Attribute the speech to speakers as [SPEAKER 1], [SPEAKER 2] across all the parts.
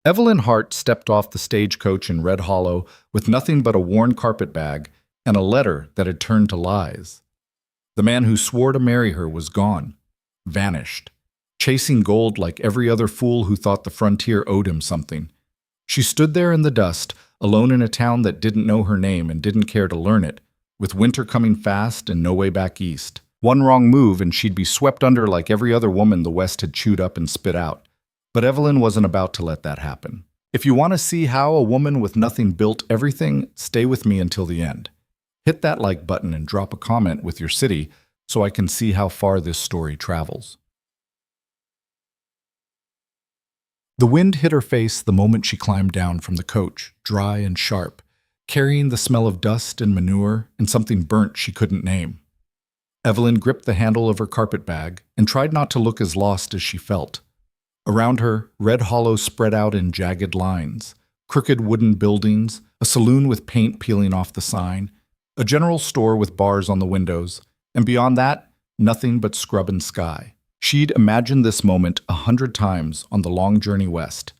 [SPEAKER 1] Evelyn Hart stepped off the stagecoach in Red Hollow with nothing but a worn carpetbag and a letter that had turned to lies. The man who swore to marry her was gone, vanished, chasing gold like every other fool who thought the frontier owed him something. She stood there in the dust, alone in a town that didn't know her name and didn't care to learn it, with winter coming fast and no way back east. One wrong move and she'd be swept under like every other woman the West had chewed up and spit out. But Evelyn wasn't about to let that happen. If you want to see how a woman with nothing built everything, stay with me until the end. Hit that like button and drop a comment with your city so I can see how far this story travels. The wind hit her face the moment she climbed down from the coach, dry and sharp, carrying the smell of dust and manure and something burnt she couldn't name. Evelyn gripped the handle of her carpetbag and tried not to look as lost as she felt. Around her, Red Hollow spread out in jagged lines, crooked wooden buildings, a saloon with paint peeling off the sign, a general store with bars on the windows, and beyond that, nothing but scrub and sky. She'd imagined this moment 100 times on the long journey west.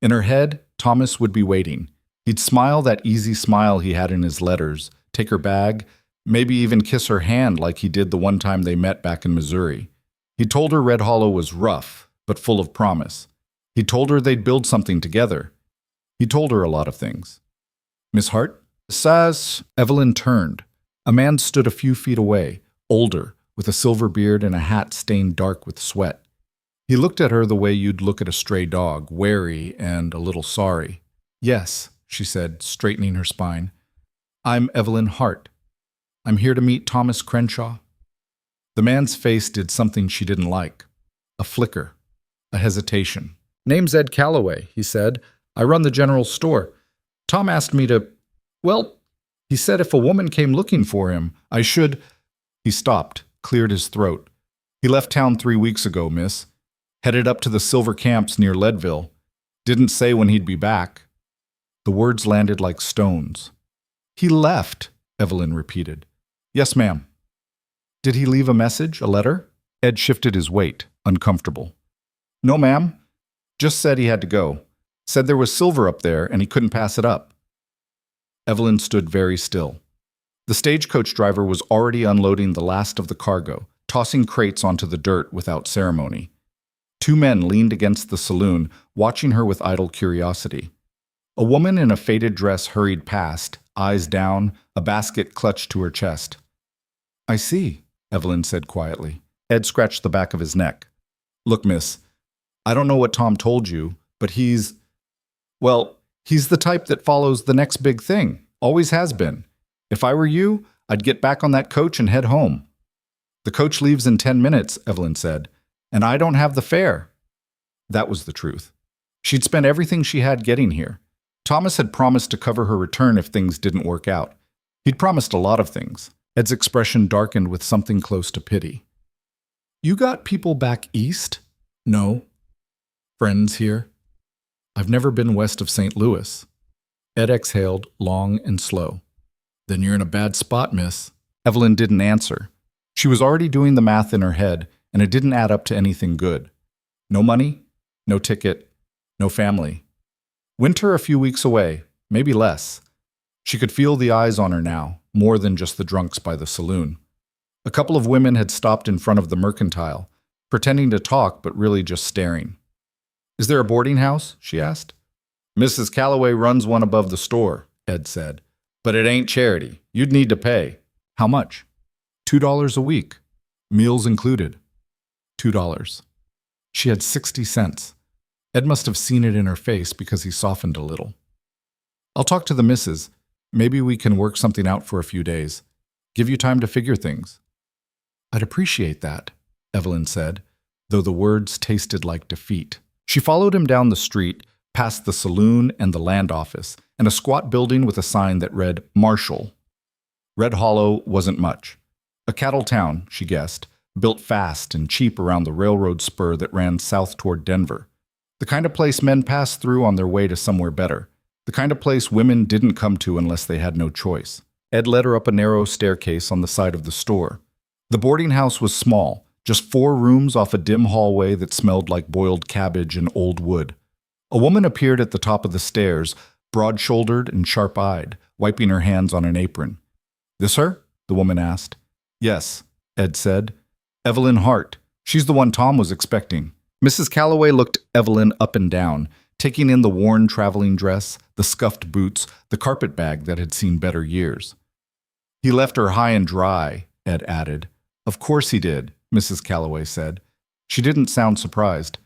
[SPEAKER 1] In her head, Thomas would be waiting. He'd smile that easy smile he had in his letters, take her bag, maybe even kiss her hand like he did the one time they met back in Missouri. He told her Red Hollow was rough, but full of promise. He told her they'd build something together. He told her a lot of things. Miss Hart? Says. Evelyn turned. A man stood a few feet away, older, with a silver beard and a hat stained dark with sweat. He looked at her the way you'd look at a stray dog, wary and a little sorry. Yes, she said, straightening her spine. I'm Evelyn Hart. I'm here to meet Thomas Crenshaw. The man's face did something she didn't like. A flicker. A hesitation. Name's Ed Calloway, he said. I run the general store. Tom asked me to... Well, he said if a woman came looking for him, I should... He stopped, cleared his throat. He left town 3 weeks ago, miss. Headed up to the silver camps near Leadville. Didn't say when he'd be back. The words landed like stones. He left, Evelyn repeated. Yes, ma'am. Did he leave a message, a letter? Ed shifted his weight, uncomfortable. No, ma'am. Just said he had to go. Said there was silver up there and he couldn't pass it up. Evelyn stood very still. The stagecoach driver was already unloading the last of the cargo, tossing crates onto the dirt without ceremony. 2 men leaned against the saloon, watching her with idle curiosity. A woman in a faded dress hurried past, eyes down, a basket clutched to her chest. I see, Evelyn said quietly. Ed scratched the back of his neck. Look, miss, I don't know what Tom told you, but he's the type that follows the next big thing. Always has been. If I were you, I'd get back on that coach and head home. The coach leaves in 10 minutes, Evelyn said, and I don't have the fare. That was the truth. She'd spent everything she had getting here. Thomas had promised to cover her return if things didn't work out. He'd promised a lot of things. Ed's expression darkened with something close to pity. You got people back east? No. Friends here? I've never been west of St. Louis. Ed exhaled, long and slow. Then you're in a bad spot, miss. Evelyn didn't answer. She was already doing the math in her head, and it didn't add up to anything good. No money, no ticket, no family. Winter a few weeks away, maybe less. She could feel the eyes on her now, more than just the drunks by the saloon. A couple of women had stopped in front of the mercantile, pretending to talk but really just staring. Is there a boarding house? She asked. Mrs. Calloway runs one above the store, Ed said. But it ain't charity. You'd need to pay. How much? $2 a week. Meals included. $2. She had 60 cents. Ed must have seen it in her face because he softened a little. I'll talk to the missus. Maybe we can work something out for a few days. Give you time to figure things. I'd appreciate that, Evelyn said, though the words tasted like defeat. She followed him down the street, past the saloon and the land office, and a squat building with a sign that read Marshall. Red Hollow wasn't much. A cattle town, she guessed, built fast and cheap around the railroad spur that ran south toward Denver. The kind of place men passed through on their way to somewhere better. The kind of place women didn't come to unless they had no choice. Ed led her up a narrow staircase on the side of the store. The boarding house was small, just 4 rooms off a dim hallway that smelled like boiled cabbage and old wood. A woman appeared at the top of the stairs, broad-shouldered and sharp-eyed, wiping her hands on an apron. "This her?" the woman asked. "Yes," Ed said. "Evelyn Hart. She's the one Tom was expecting." Mrs. Calloway looked Evelyn up and down, taking in the worn traveling dress, the scuffed boots, the carpet bag that had seen better years. "He left her high and dry," Ed added. "Of course he did," Mrs. Calloway said. She didn't sound surprised.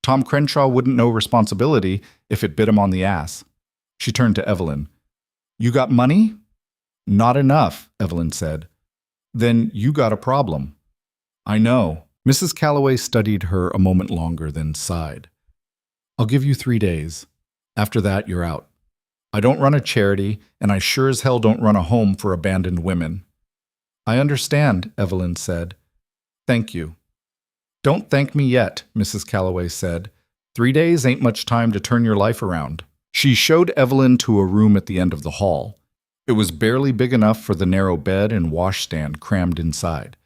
[SPEAKER 1] Tom Crenshaw wouldn't know responsibility if it bit him on the ass. She turned to Evelyn. "You got money?" "Not enough," Evelyn said. "Then you got a problem." "I know." Mrs. Calloway studied her a moment longer, then sighed. "I'll give you 3 days. After that, you're out. I don't run a charity, and I sure as hell don't run a home for abandoned women." "I understand," Evelyn said. "Thank you." "Don't thank me yet," Mrs. Calloway said. 3 days ain't much time to turn your life around." She showed Evelyn to a room at the end of the hall. It was barely big enough for the narrow bed and washstand crammed inside,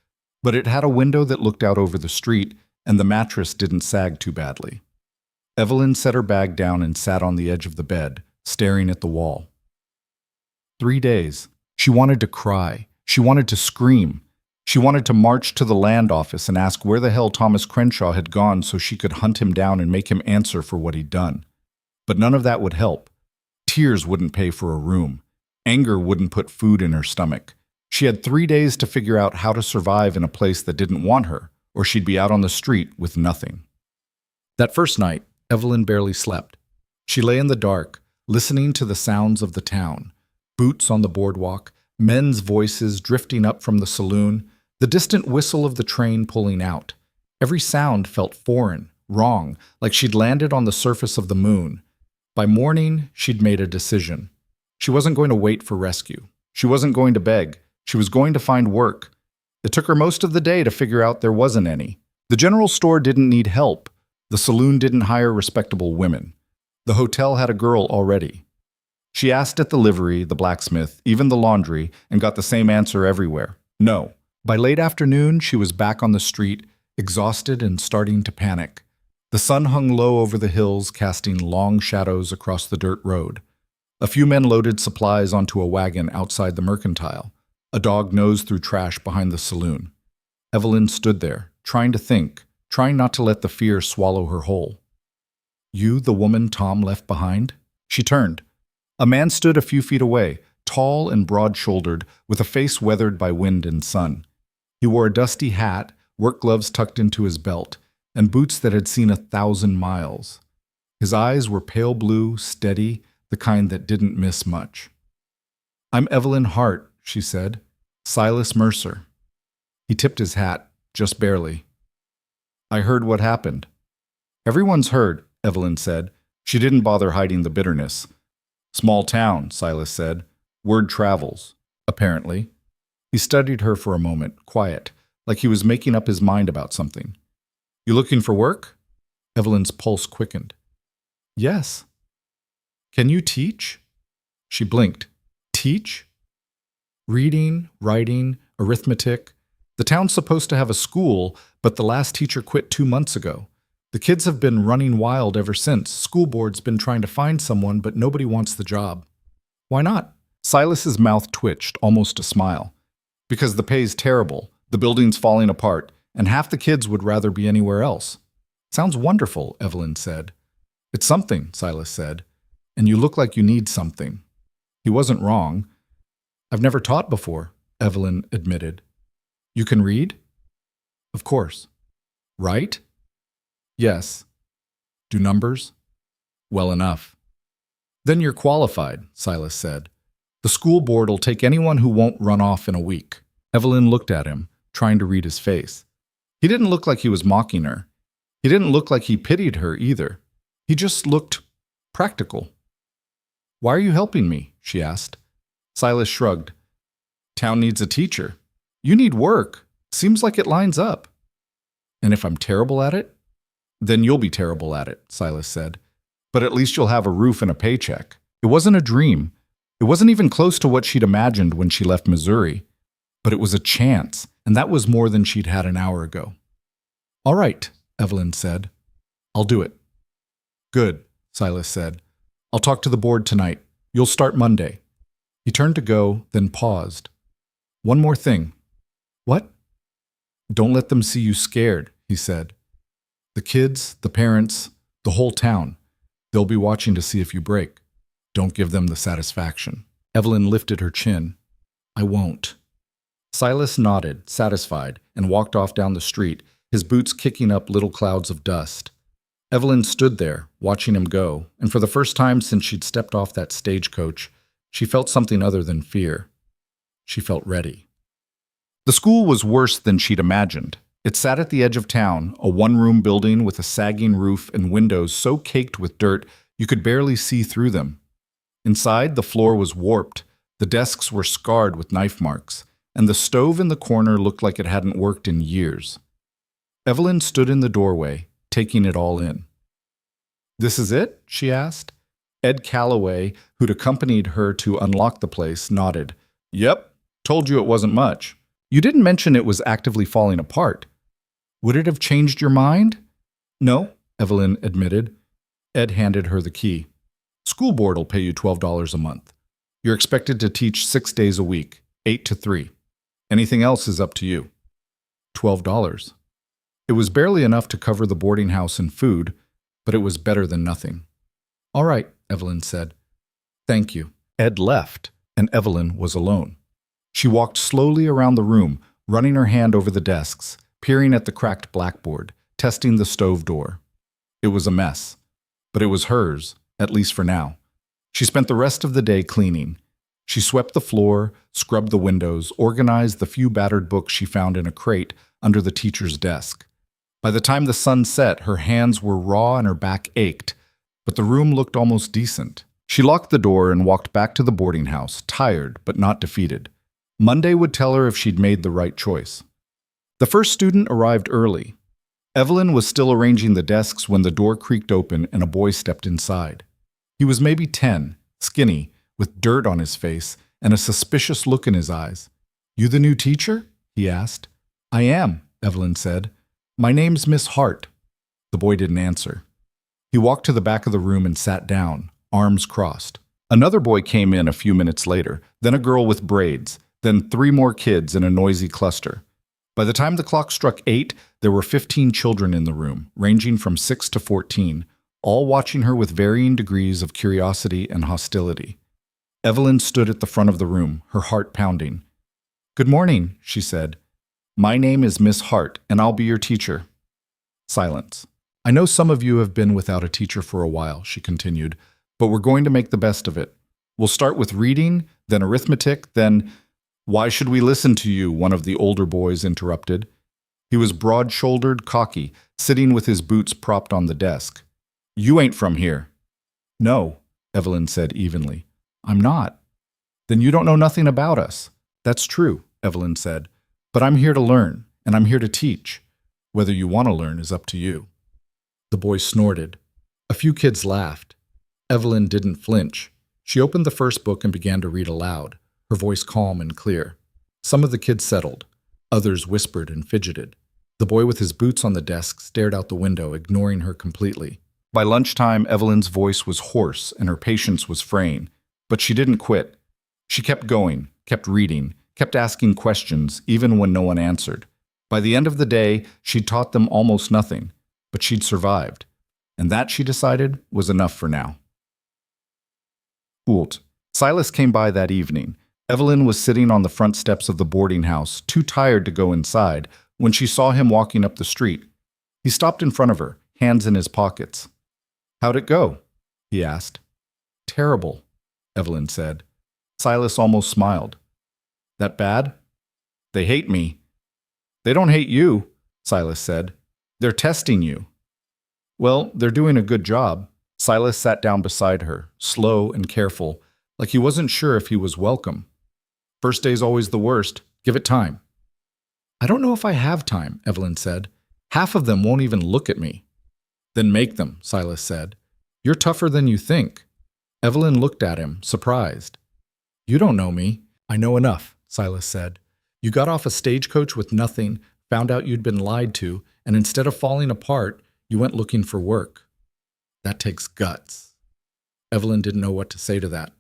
[SPEAKER 1] but it had a window that looked out over the street, and the mattress didn't sag too badly. Evelyn set her bag down and sat on the edge of the bed, staring at the wall. 3 days. She wanted to cry. She wanted to scream. She wanted to march to the land office and ask where the hell Thomas Crenshaw had gone so she could hunt him down and make him answer for what he'd done. But none of that would help. Tears wouldn't pay for a room. Anger wouldn't put food in her stomach. She had 3 days to figure out how to survive in a place that didn't want her, or she'd be out on the street with nothing. That first night, Evelyn barely slept. She lay in the dark, listening to the sounds of the town. Boots on the boardwalk, men's voices drifting up from the saloon, the distant whistle of the train pulling out. Every sound felt foreign, wrong, like she'd landed on the surface of the moon. By morning, she'd made a decision. She wasn't going to wait for rescue. She wasn't going to beg. She was going to find work. It took her most of the day to figure out there wasn't any. The general store didn't need help. The saloon didn't hire respectable women. The hotel had a girl already. She asked at the livery, the blacksmith, even the laundry, and got the same answer everywhere: no. By late afternoon, she was back on the street, exhausted and starting to panic. The sun hung low over the hills, casting long shadows across the dirt road. A few men loaded supplies onto a wagon outside the mercantile. A dog nosed through trash behind the saloon. Evelyn stood there, trying to think, trying not to let the fear swallow her whole. "You, the woman Tom left behind?" She turned. A man stood a few feet away, tall and broad-shouldered, with a face weathered by wind and sun. He wore a dusty hat, work gloves tucked into his belt, and boots that had seen 1,000 miles. His eyes were pale blue, steady, the kind that didn't miss much. "I'm Evelyn Hart," she said. "Silas Mercer." He tipped his hat, just barely. "I heard what happened." "Everyone's heard," Evelyn said. She didn't bother hiding the bitterness. "Small town," Silas said. "Word travels, apparently." He studied her for a moment, quiet, like he was making up his mind about something. "You looking for work?" Evelyn's pulse quickened. "Yes." "Can you teach?" She blinked. "Teach?" "Reading, writing, arithmetic. The town's supposed to have a school, but the last teacher quit 2 months ago. The kids have been running wild ever since. School board's been trying to find someone, but nobody wants the job." "Why not?" Silas's mouth twitched, almost a smile. "Because the pay's terrible, the building's falling apart, and half the kids would rather be anywhere else." "Sounds wonderful," Evelyn said. "It's something," Silas said. "And you look like you need something." He wasn't wrong. "I've never taught before," Evelyn admitted. "You can read?" "Of course." "Write?" "Yes." "Do numbers?" "Well enough." "Then you're qualified," Silas said. "The school board'll take anyone who won't run off in a week." Evelyn looked at him, trying to read his face. He didn't look like he was mocking her. He didn't look like he pitied her either. He just looked practical. "Why are you helping me?" she asked. Silas shrugged. "Town needs a teacher. You need work. Seems like it lines up." "And if I'm terrible at it?" "Then you'll be terrible at it," Silas said. "But at least you'll have a roof and a paycheck." It wasn't a dream. It wasn't even close to what she'd imagined when she left Missouri. But it was a chance, and that was more than she'd had an hour ago. "All right," Evelyn said. "I'll do it." "Good," Silas said. I'll talk to the board tonight. You'll start Monday. He turned to go, then paused. One more thing. What? Don't let them see you scared, he said. The kids, the parents, the whole town. They'll be watching to see if you break. Don't give them the satisfaction. Evelyn lifted her chin. I won't. Silas nodded, satisfied, and walked off down the street, his boots kicking up little clouds of dust. Evelyn stood there, watching him go, and for the first time since she'd stepped off that stagecoach, she felt something other than fear. She felt ready. The school was worse than she'd imagined. It sat at the edge of town, a one-room building with a sagging roof and windows so caked with dirt you could barely see through them. Inside, the floor was warped, the desks were scarred with knife marks, and the stove in the corner looked like it hadn't worked in years. Evelyn stood in the doorway, taking it all in. This is it? She asked. Ed Calloway, who'd accompanied her to unlock the place, nodded. Yep, told you it wasn't much. You didn't mention it was actively falling apart. Would it have changed your mind? No, Evelyn admitted. Ed handed her the key. School board will pay you $12 a month. You're expected to teach 6 days a week, 8 to 3. Anything else is up to you. $12. It was barely enough to cover the boarding house and food, but it was better than nothing. All right, Evelyn said. Thank you. Ed left, and Evelyn was alone. She walked slowly around the room, running her hand over the desks, peering at the cracked blackboard, testing the stove door. It was a mess, but it was hers, at least for now. She spent the rest of the day cleaning. She swept the floor, scrubbed the windows, organized the few battered books she found in a crate under the teacher's desk. By the time the sun set, her hands were raw and her back ached, but the room looked almost decent. She locked the door and walked back to the boarding house, tired but not defeated. Monday would tell her if she'd made the right choice. The first student arrived early. Evelyn was still arranging the desks when the door creaked open and a boy stepped inside. He was maybe 10, skinny, with dirt on his face and a suspicious look in his eyes. You the new teacher? He asked. I am, Evelyn said. My name's Miss Hart. The boy didn't answer. He walked to the back of the room and sat down, arms crossed. Another boy came in a few minutes later, then a girl with braids, then 3 more kids in a noisy cluster. By the time the clock struck 8, there were 15 children in the room, ranging from 6 to 14, all watching her with varying degrees of curiosity and hostility. Evelyn stood at the front of the room, her heart pounding. Good morning, she said. My name is Miss Hart, and I'll be your teacher. Silence. I know some of you have been without a teacher for a while, she continued, but we're going to make the best of it. We'll start with reading, then arithmetic, then... Why should we listen to you? One of the older boys interrupted. He was broad-shouldered, cocky, sitting with his boots propped on the desk. You ain't from here. No, Evelyn said evenly. I'm not. Then you don't know nothing about us. That's true, Evelyn said. But I'm here to learn, and I'm here to teach. Whether you want to learn is up to you. The boy snorted. A few kids laughed. Evelyn didn't flinch. She opened the first book and began to read aloud, her voice calm and clear. Some of the kids settled. Others whispered and fidgeted. The boy with his boots on the desk stared out the window, ignoring her completely. By lunchtime, Evelyn's voice was hoarse and her patience was fraying. But she didn't quit. She kept going, kept reading, kept asking questions, even when no one answered. By the end of the day, she'd taught them almost nothing, but she'd survived. And that, she decided, was enough for now. Ult. Silas came by that evening. Evelyn was sitting on the front steps of the boarding house, too tired to go inside, when she saw him walking up the street. He stopped in front of her, hands in his pockets. How'd it go? He asked. Terrible, Evelyn said. Silas almost smiled. That bad? They hate me. They don't hate you, Silas said. They're testing you. Well, they're doing a good job. Silas sat down beside her, slow and careful, like he wasn't sure if he was welcome. First day's always the worst. Give it time. I don't know if I have time, Evelyn said. Half of them won't even look at me. Then make them, Silas said. You're tougher than you think. Evelyn looked at him, surprised. You don't know me. I know enough, Silas said. You got off a stagecoach with nothing, found out you'd been lied to, and instead of falling apart, you went looking for work. That takes guts. Evelyn didn't know what to say to that.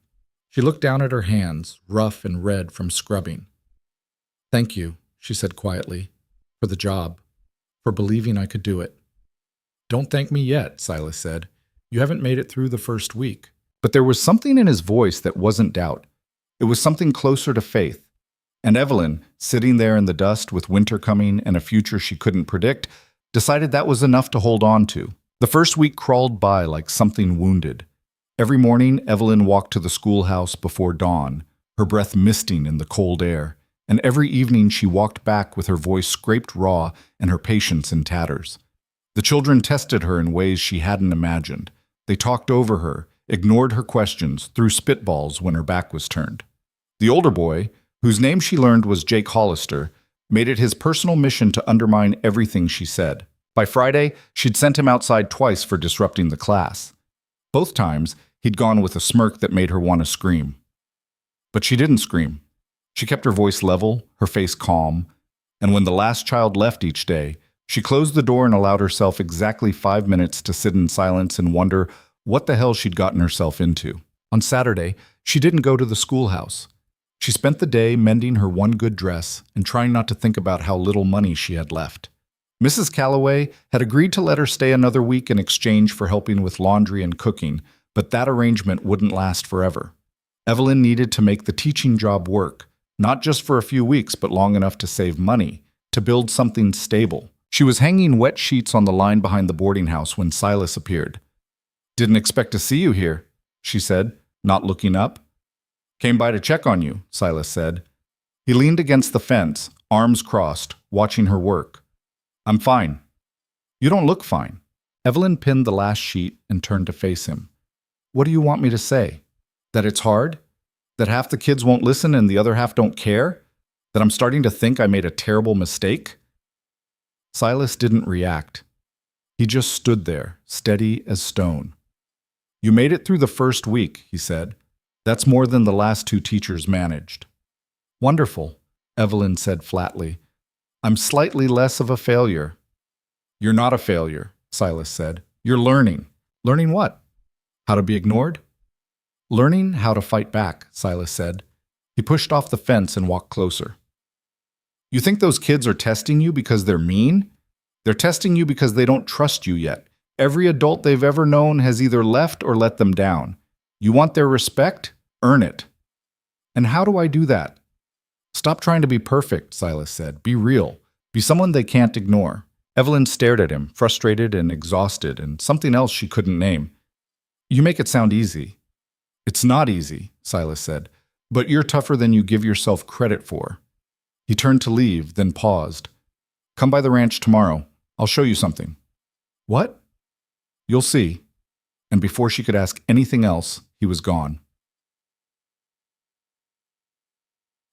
[SPEAKER 1] She looked down at her hands, rough and red from scrubbing. Thank you, she said quietly, for the job, for believing I could do it. Don't thank me yet, Silas said. You haven't made it through the first week. But there was something in his voice that wasn't doubt. It was something closer to faith. And Evelyn, sitting there in the dust with winter coming and a future she couldn't predict, decided that was enough to hold on to. The first week crawled by like something wounded. Every morning, Evelyn walked to the schoolhouse before dawn, her breath misting in the cold air. And every evening she walked back with her voice scraped raw and her patience in tatters. The children tested her in ways she hadn't imagined. They talked over her, ignored her questions, threw spitballs when her back was turned. The older boy, whose name she learned was Jake Hollister, made it his personal mission to undermine everything she said. By Friday, she'd sent him outside twice for disrupting the class. Both times, he'd gone with a smirk that made her want to scream. But she didn't scream. She kept her voice level, her face calm, and when the last child left each day, she closed the door and allowed herself exactly 5 minutes to sit in silence and wonder what the hell she'd gotten herself into. On Saturday, she didn't go to the schoolhouse. She spent the day mending her one good dress and trying not to think about how little money she had left. Mrs. Calloway had agreed to let her stay another week in exchange for helping with laundry and cooking, but that arrangement wouldn't last forever. Evelyn needed to make the teaching job work, not just for a few weeks, but long enough to save money, to build something stable. She was hanging wet sheets on the line behind the boarding house when Silas appeared. "Didn't expect to see you here," she said, not looking up. "Came by to check on you," Silas said. He leaned against the fence, arms crossed, watching her work. "I'm fine." "You don't look fine." Evelyn pinned the last sheet and turned to face him. "What do you want me to say? That it's hard? That half the kids won't listen and the other half don't care? That I'm starting to think I made a terrible mistake?" Silas didn't react. He just stood there, steady as stone. "You made it through the first week," he said. "That's more than the last 2 teachers managed." "Wonderful," Evelyn said flatly. "I'm slightly less of a failure." "You're not a failure," Silas said. "You're learning." "Learning what? How to be ignored?" "Learning how to fight back," Silas said. He pushed off the fence and walked closer. "You think those kids are testing you because they're mean? They're testing you because they don't trust you yet. Every adult they've ever known has either left or let them down. You want their respect? Earn it." "And how do I do that?" "Stop trying to be perfect," Silas said. "Be real. Be someone they can't ignore." Evelyn stared at him, frustrated and exhausted, and something else she couldn't name. "You make it sound easy." "It's not easy," Silas said, "but you're tougher than you give yourself credit for." He turned to leave, then paused. "Come by the ranch tomorrow. I'll show you something." "What?" "You'll see." And before she could ask anything else, he was gone.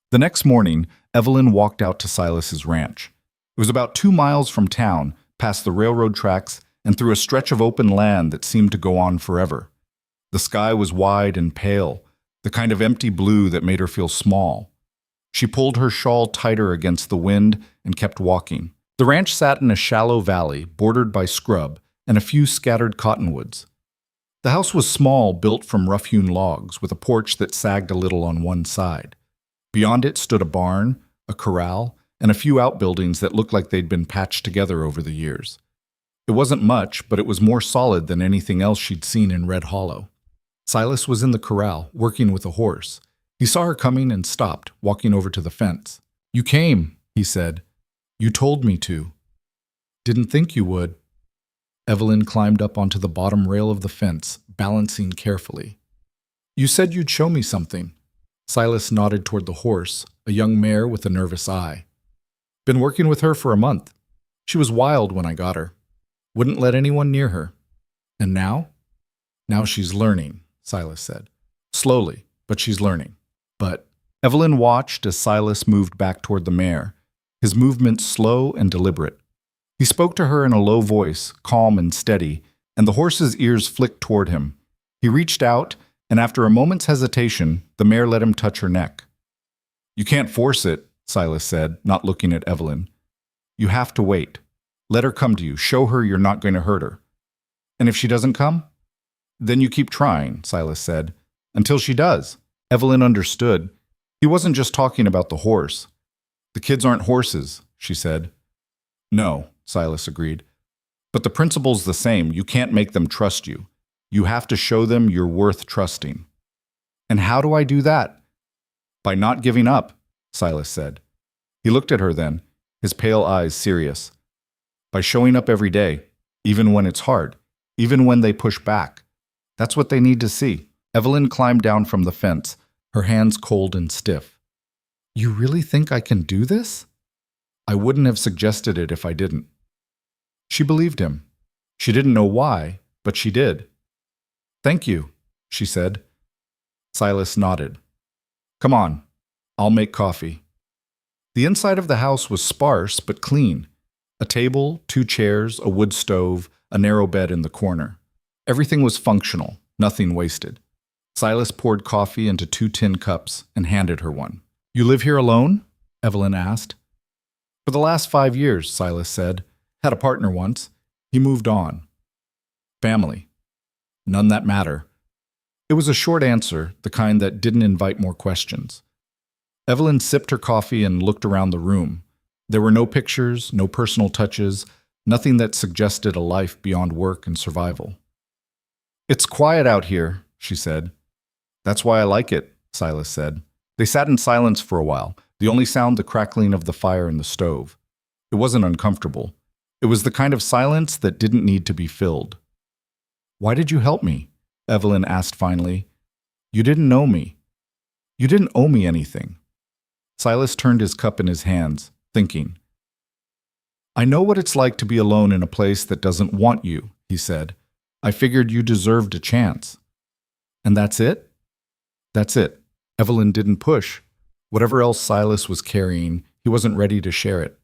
[SPEAKER 1] The next morning, Evelyn walked out to Silas's ranch. It was about 2 miles from town, past the railroad tracks, and through a stretch of open land that seemed to go on forever. The sky was wide and pale, the kind of empty blue that made her feel small. She pulled her shawl tighter against the wind and kept walking. The ranch sat in a shallow valley, bordered by scrub and a few scattered cottonwoods. The house was small, built from rough-hewn logs, with a porch that sagged a little on one side. Beyond it stood a barn, a corral, and a few outbuildings that looked like they'd been patched together over the years. It wasn't much, but it was more solid than anything else she'd seen in Red Hollow. Silas was in the corral, working with a horse. He saw her coming and stopped, walking over to the fence. "You came," he said. "You told me to." "Didn't think you would." Evelyn climbed up onto the bottom rail of the fence, balancing carefully. "You said you'd show me something." Silas nodded toward the horse, a young mare with a nervous eye. "Been working with her for a month. She was wild when I got her. Wouldn't let anyone near her. And now?" "Now she's learning," Silas said. "Slowly, but she's learning." "But—" Evelyn watched as Silas moved back toward the mare, his movements slow and deliberate. He spoke to her in a low voice, calm and steady, and the horse's ears flicked toward him. He reached out, and after a moment's hesitation, the mare let him touch her neck. "You can't force it," Silas said, not looking at Evelyn. "You have to wait. Let her come to you. Show her you're not going to hurt her." "And if she doesn't come?" Then you keep trying, Silas said. Until she does. Evelyn understood. He wasn't just talking about the horse. The kids aren't horses, she said. No, Silas agreed. But the principle's the same. You can't make them trust you. You have to show them you're worth trusting. And how do I do that? By not giving up, Silas said. He looked at her then, his pale eyes serious. By showing up every day, even when it's hard, even when they push back. That's what they need to see. Evelyn climbed down from the fence, her hands cold and stiff. You really think I can do this? I wouldn't have suggested it if I didn't. She believed him. She didn't know why, but she did. Thank you, she said. Silas nodded. Come on, I'll make coffee. The inside of the house was sparse but clean. A table, 2 chairs, a wood stove, a narrow bed in the corner. Everything was functional, nothing wasted. Silas poured coffee into 2 tin cups and handed her one. You live here alone? Evelyn asked. For the last 5 years, Silas said. Had a partner once. He moved on. Family. None that matter. It was a short answer, the kind that didn't invite more questions. Evelyn sipped her coffee and looked around the room. There were no pictures, no personal touches, nothing that suggested a life beyond work and survival. It's quiet out here, she said. That's why I like it, Silas said. They sat in silence for a while, the only sound the crackling of the fire in the stove. It wasn't uncomfortable. It was the kind of silence that didn't need to be filled. Why did you help me? Evelyn asked finally. You didn't know me. You didn't owe me anything. Silas turned his cup in his hands, thinking. I know what it's like to be alone in a place that doesn't want you, he said. I figured you deserved a chance. And that's it? That's it. Evelyn didn't push. Whatever else Silas was carrying, he wasn't ready to share it.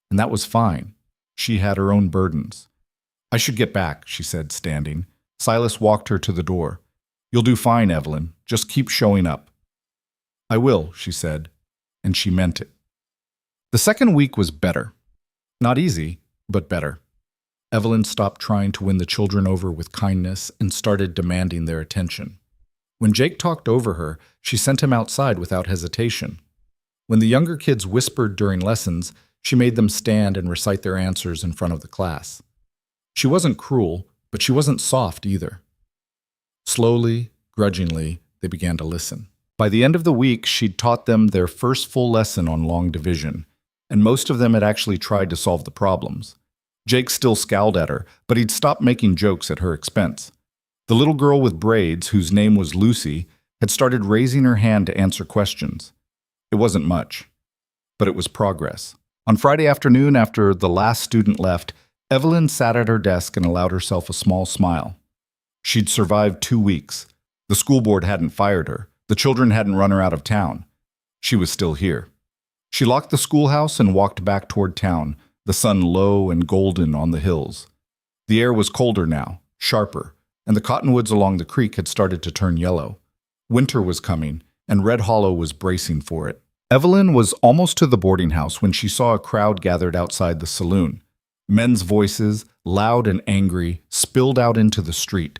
[SPEAKER 1] And that was fine. She had her own burdens. I should get back, she said, standing. Silas walked her to the door. You'll do fine, Evelyn. Just keep showing up. I will, she said, and she meant it. The second week was better. Not easy, but better. Evelyn stopped trying to win the children over with kindness and started demanding their attention. When Jake talked over her, she sent him outside without hesitation. When the younger kids whispered during lessons, she made them stand and recite their answers in front of the class. She wasn't cruel, but she wasn't soft either. Slowly, grudgingly, they began to listen. By the end of the week, she'd taught them their first full lesson on long division, and most of them had actually tried to solve the problems. Jake still scowled at her, but he'd stopped making jokes at her expense. The little girl with braids, whose name was Lucy, had started raising her hand to answer questions. It wasn't much, but it was progress. On Friday afternoon, after the last student left, Evelyn sat at her desk and allowed herself a small smile. She'd survived 2 weeks. The school board hadn't fired her. The children hadn't run her out of town. She was still here. She locked the schoolhouse and walked back toward town, the sun low and golden on the hills. The air was colder now, sharper, and the cottonwoods along the creek had started to turn yellow. Winter was coming, and Red Hollow was bracing for it. Evelyn was almost to the boarding house when she saw a crowd gathered outside the saloon. Men's voices, loud and angry, spilled out into the street.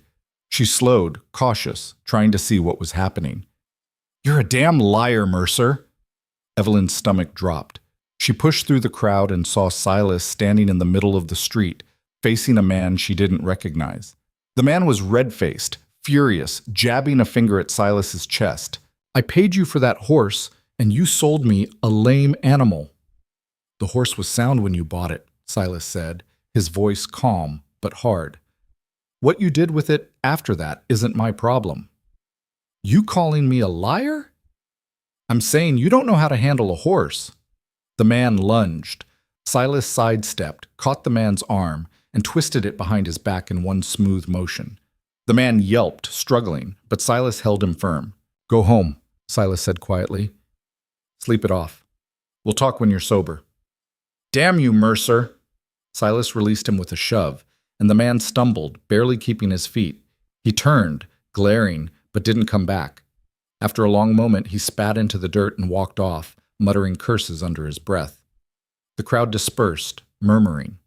[SPEAKER 1] She slowed, cautious, trying to see what was happening. You're a damn liar, Mercer! Evelyn's stomach dropped. She pushed through the crowd and saw Silas standing in the middle of the street, facing a man she didn't recognize. The man was red-faced, furious, jabbing a finger at Silas's chest. I paid you for that horse, and you sold me a lame animal. The horse was sound when you bought it, Silas said, his voice calm but hard. What you did with it after that isn't my problem. You calling me a liar? I'm saying you don't know how to handle a horse. The man lunged. Silas sidestepped, caught the man's arm, and twisted it behind his back in one smooth motion. The man yelped, struggling, but Silas held him firm. Go home, Silas said quietly. Sleep it off. We'll talk when you're sober. Damn you, Mercer! Silas released him with a shove, and the man stumbled, barely keeping his feet. He turned, glaring, but didn't come back. After a long moment, he spat into the dirt and walked off, muttering curses under his breath. The crowd dispersed, murmuring.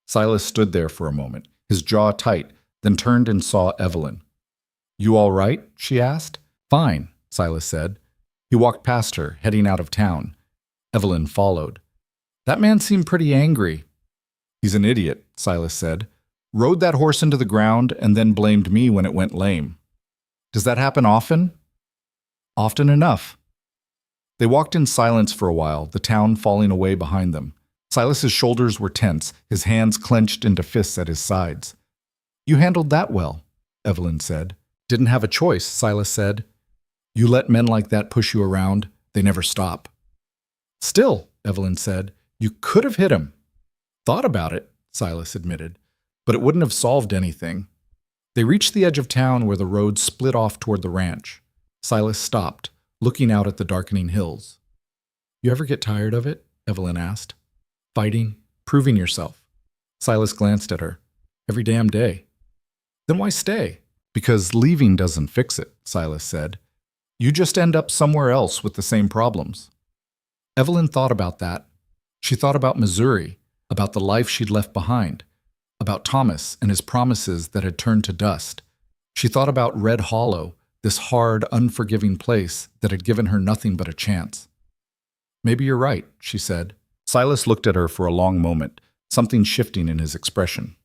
[SPEAKER 1] Silas stood there for a moment, his jaw tight, then turned and saw Evelyn. You all right? She asked. Fine, Silas said. He walked past her, heading out of town. Evelyn followed. That man seemed pretty angry. He's an idiot, Silas said. Rode that horse into the ground and then blamed me when it went lame. Does that happen often? Often enough. They walked in silence for a while, the town falling away behind them. Silas's shoulders were tense, his hands clenched into fists at his sides. You handled that well, Evelyn said. Didn't have a choice, Silas said. You let men like that push you around, they never stop. Still, Evelyn said, you could have hit him. Thought about it, Silas admitted, but it wouldn't have solved anything. They reached the edge of town where the road split off toward the ranch. Silas stopped, looking out at the darkening hills. You ever get tired of it? Evelyn asked. Fighting, proving yourself. Silas glanced at her. Every damn day. Then why stay? Because leaving doesn't fix it, Silas said. You just end up somewhere else with the same problems. Evelyn thought about that. She thought about Missouri, about the life she'd left behind, about Thomas and his promises that had turned to dust. She thought about Red Hollow, this hard, unforgiving place that had given her nothing but a chance. Maybe you're right, she said. Silas looked at her for a long moment, something shifting in his expression.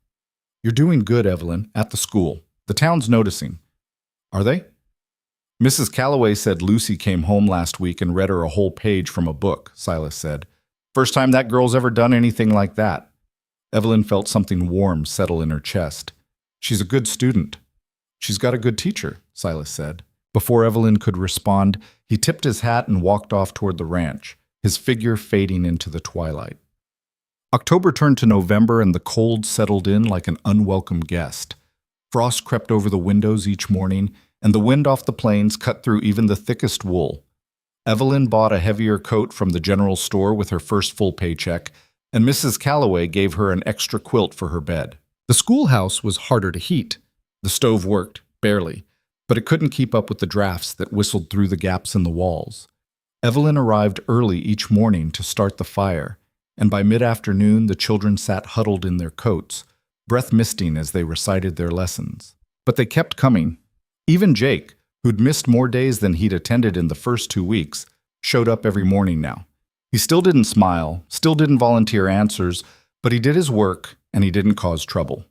[SPEAKER 1] You're doing good, Evelyn, at the school. The town's noticing. Are they? Mrs. Calloway said Lucy came home last week and read her a whole page from a book, Silas said. First time that girl's ever done anything like that. Evelyn felt something warm settle in her chest. She's a good student. She's got a good teacher, Silas said. Before Evelyn could respond, he tipped his hat and walked off toward the ranch, his figure fading into the twilight. October turned to November and the cold settled in like an unwelcome guest. Frost crept over the windows each morning, and the wind off the plains cut through even the thickest wool. Evelyn bought a heavier coat from the general store with her first full paycheck, and Mrs. Calloway gave her an extra quilt for her bed. The schoolhouse was harder to heat. The stove worked, barely, but it couldn't keep up with the drafts that whistled through the gaps in the walls. Evelyn arrived early each morning to start the fire, and by mid-afternoon the children sat huddled in their coats, breath misting as they recited their lessons. But they kept coming. Even Jake, who'd missed more days than he'd attended in the first 2 weeks, showed up every morning now. He still didn't smile, still didn't volunteer answers, but he did his work and he didn't cause trouble.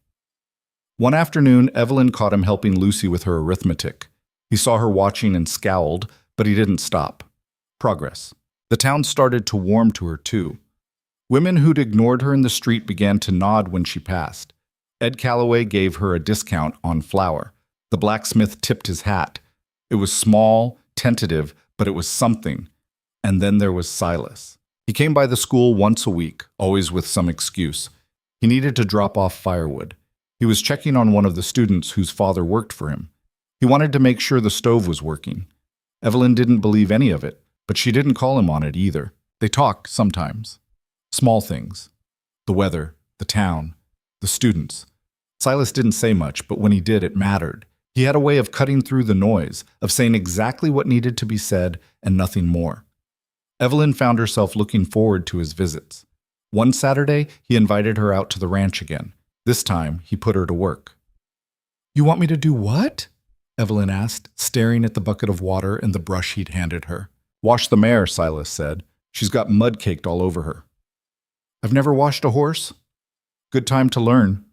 [SPEAKER 1] One afternoon, Evelyn caught him helping Lucy with her arithmetic. He saw her watching and scowled, but he didn't stop. Progress. The town started to warm to her, too. Women who'd ignored her in the street began to nod when she passed. Ed Calloway gave her a discount on flour. The blacksmith tipped his hat. It was small, tentative, but it was something. And then there was Silas. He came by the school once a week, always with some excuse. He needed to drop off firewood. He was checking on one of the students whose father worked for him. He wanted to make sure the stove was working. Evelyn didn't believe any of it, but she didn't call him on it either. They talked sometimes. Small things. The weather, the town, the students. Silas didn't say much, but when he did, it mattered. He had a way of cutting through the noise, of saying exactly what needed to be said and nothing more. Evelyn found herself looking forward to his visits. One Saturday, he invited her out to the ranch again. This time, he put her to work. You want me to do what? Evelyn asked, staring at the bucket of water and the brush he'd handed her. Wash the mare, Silas said. She's got mud caked all over her. I've never washed a horse. Good time to learn.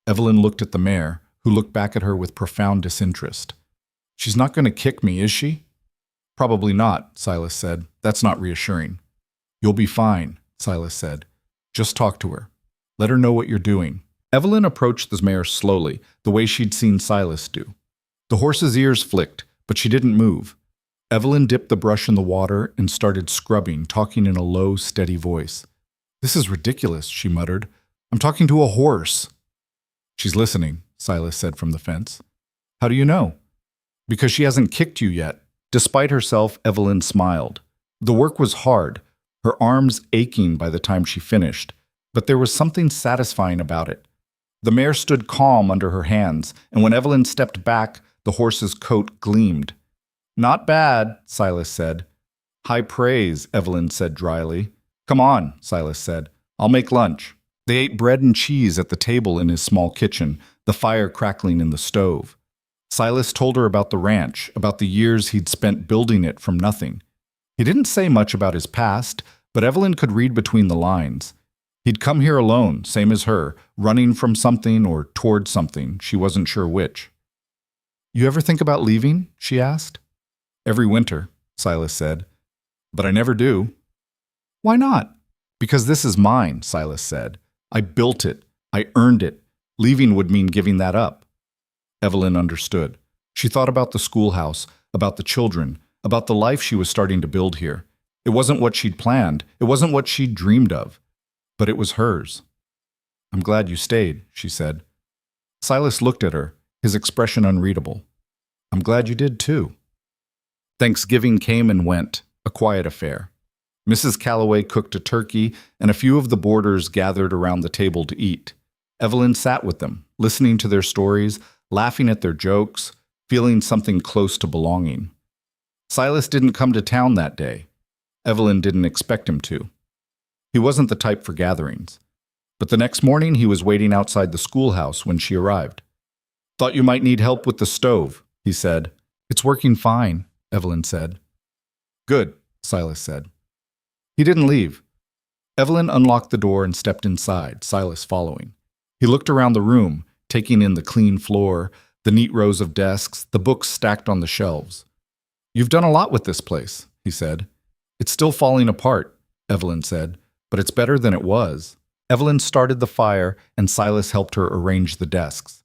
[SPEAKER 1] Evelyn looked at the mare, who looked back at her with profound disinterest. She's not going to kick me, is she? Probably not, Silas said. That's not reassuring. You'll be fine, Silas said. Just talk to her. Let her know what you're doing. Evelyn approached the mare slowly, the way she'd seen Silas do. The horse's ears flicked, but she didn't move. Evelyn dipped the brush in the water and started scrubbing, talking in a low, steady voice. This is ridiculous, she muttered. I'm talking to a horse. She's listening, Silas said from the fence. How do you know? Because she hasn't kicked you yet. Despite herself, Evelyn smiled. The work was hard, her arms aching by the time she finished, but there was something satisfying about it. The mare stood calm under her hands, and when Evelyn stepped back, the horse's coat gleamed. Not bad, Silas said. High praise, Evelyn said dryly. Come on, Silas said. I'll make lunch. They ate bread and cheese at the table in his small kitchen, the fire crackling in the stove. Silas told her about the ranch, about the years he'd spent building it from nothing. He didn't say much about his past, but Evelyn could read between the lines. He'd come here alone, same as her, running from something or toward something, she wasn't sure which. "You ever think about leaving?" she asked. "Every winter," Silas said. "But I never do." "Why not?" "Because this is mine," Silas said. "I built it. I earned it. Leaving would mean giving that up." Evelyn understood. She thought about the schoolhouse, about the children, about the life she was starting to build here. It wasn't what she'd planned. It wasn't what she'd dreamed of. But it was hers. "I'm glad you stayed," she said. Silas looked at her, his expression unreadable. "I'm glad you did too." Thanksgiving came and went, a quiet affair. Mrs. Calloway cooked a turkey, and a few of the boarders gathered around the table to eat. Evelyn sat with them, listening to their stories, laughing at their jokes, feeling something close to belonging. Silas didn't come to town that day. Evelyn didn't expect him to. He wasn't the type for gatherings. But the next morning he was waiting outside the schoolhouse when she arrived. "Thought you might need help with the stove," he said. "It's working fine," Evelyn said. "Good," Silas said. He didn't leave. Evelyn unlocked the door and stepped inside, Silas following. He looked around the room, taking in the clean floor, the neat rows of desks, the books stacked on the shelves. "You've done a lot with this place," he said. "It's still falling apart," Evelyn said, "but it's better than it was." Evelyn started the fire, and Silas helped her arrange the desks.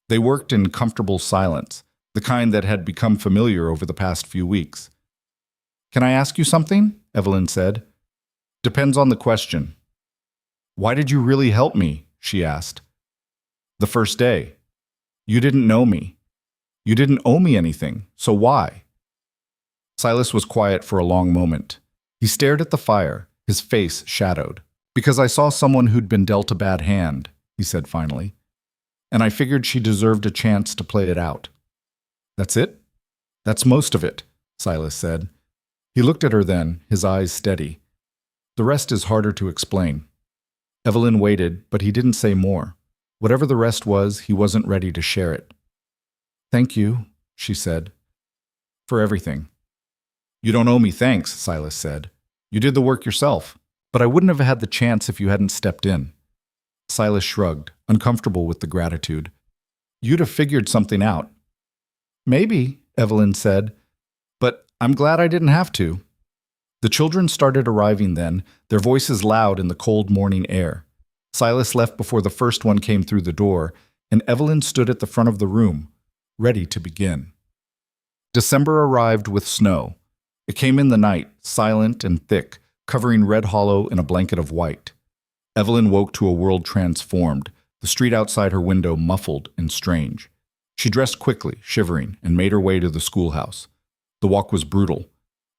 [SPEAKER 1] They worked in comfortable silence, the kind that had become familiar over the past few weeks. "Can I ask you something?" Evelyn said. "Depends on the question." "Why did you really help me?" she asked. "The first day. You didn't know me. You didn't owe me anything, so why?" Silas was quiet for a long moment. He stared at the fire, his face shadowed. "Because I saw someone who'd been dealt a bad hand," he said finally. "And I figured she deserved a chance to play it out." "That's it?" "That's most of it," Silas said. He looked at her then, his eyes steady. "The rest is harder to explain." Evelyn waited, but he didn't say more. Whatever the rest was, he wasn't ready to share it. "Thank you," she said, "for everything." "You don't owe me thanks," Silas said. "You did the work yourself, but I wouldn't have had the chance if you hadn't stepped in." Silas shrugged, uncomfortable with the gratitude. "You'd have figured something out." "Maybe," Evelyn said, "but I'm glad I didn't have to." The children started arriving then, their voices loud in the cold morning air. Silas left before the first one came through the door, and Evelyn stood at the front of the room, ready to begin. December arrived with snow. It came in the night, silent and thick, covering Red Hollow in a blanket of white. Evelyn woke to a world transformed, the street outside her window muffled and strange. She dressed quickly, shivering, and made her way to the schoolhouse. The walk was brutal.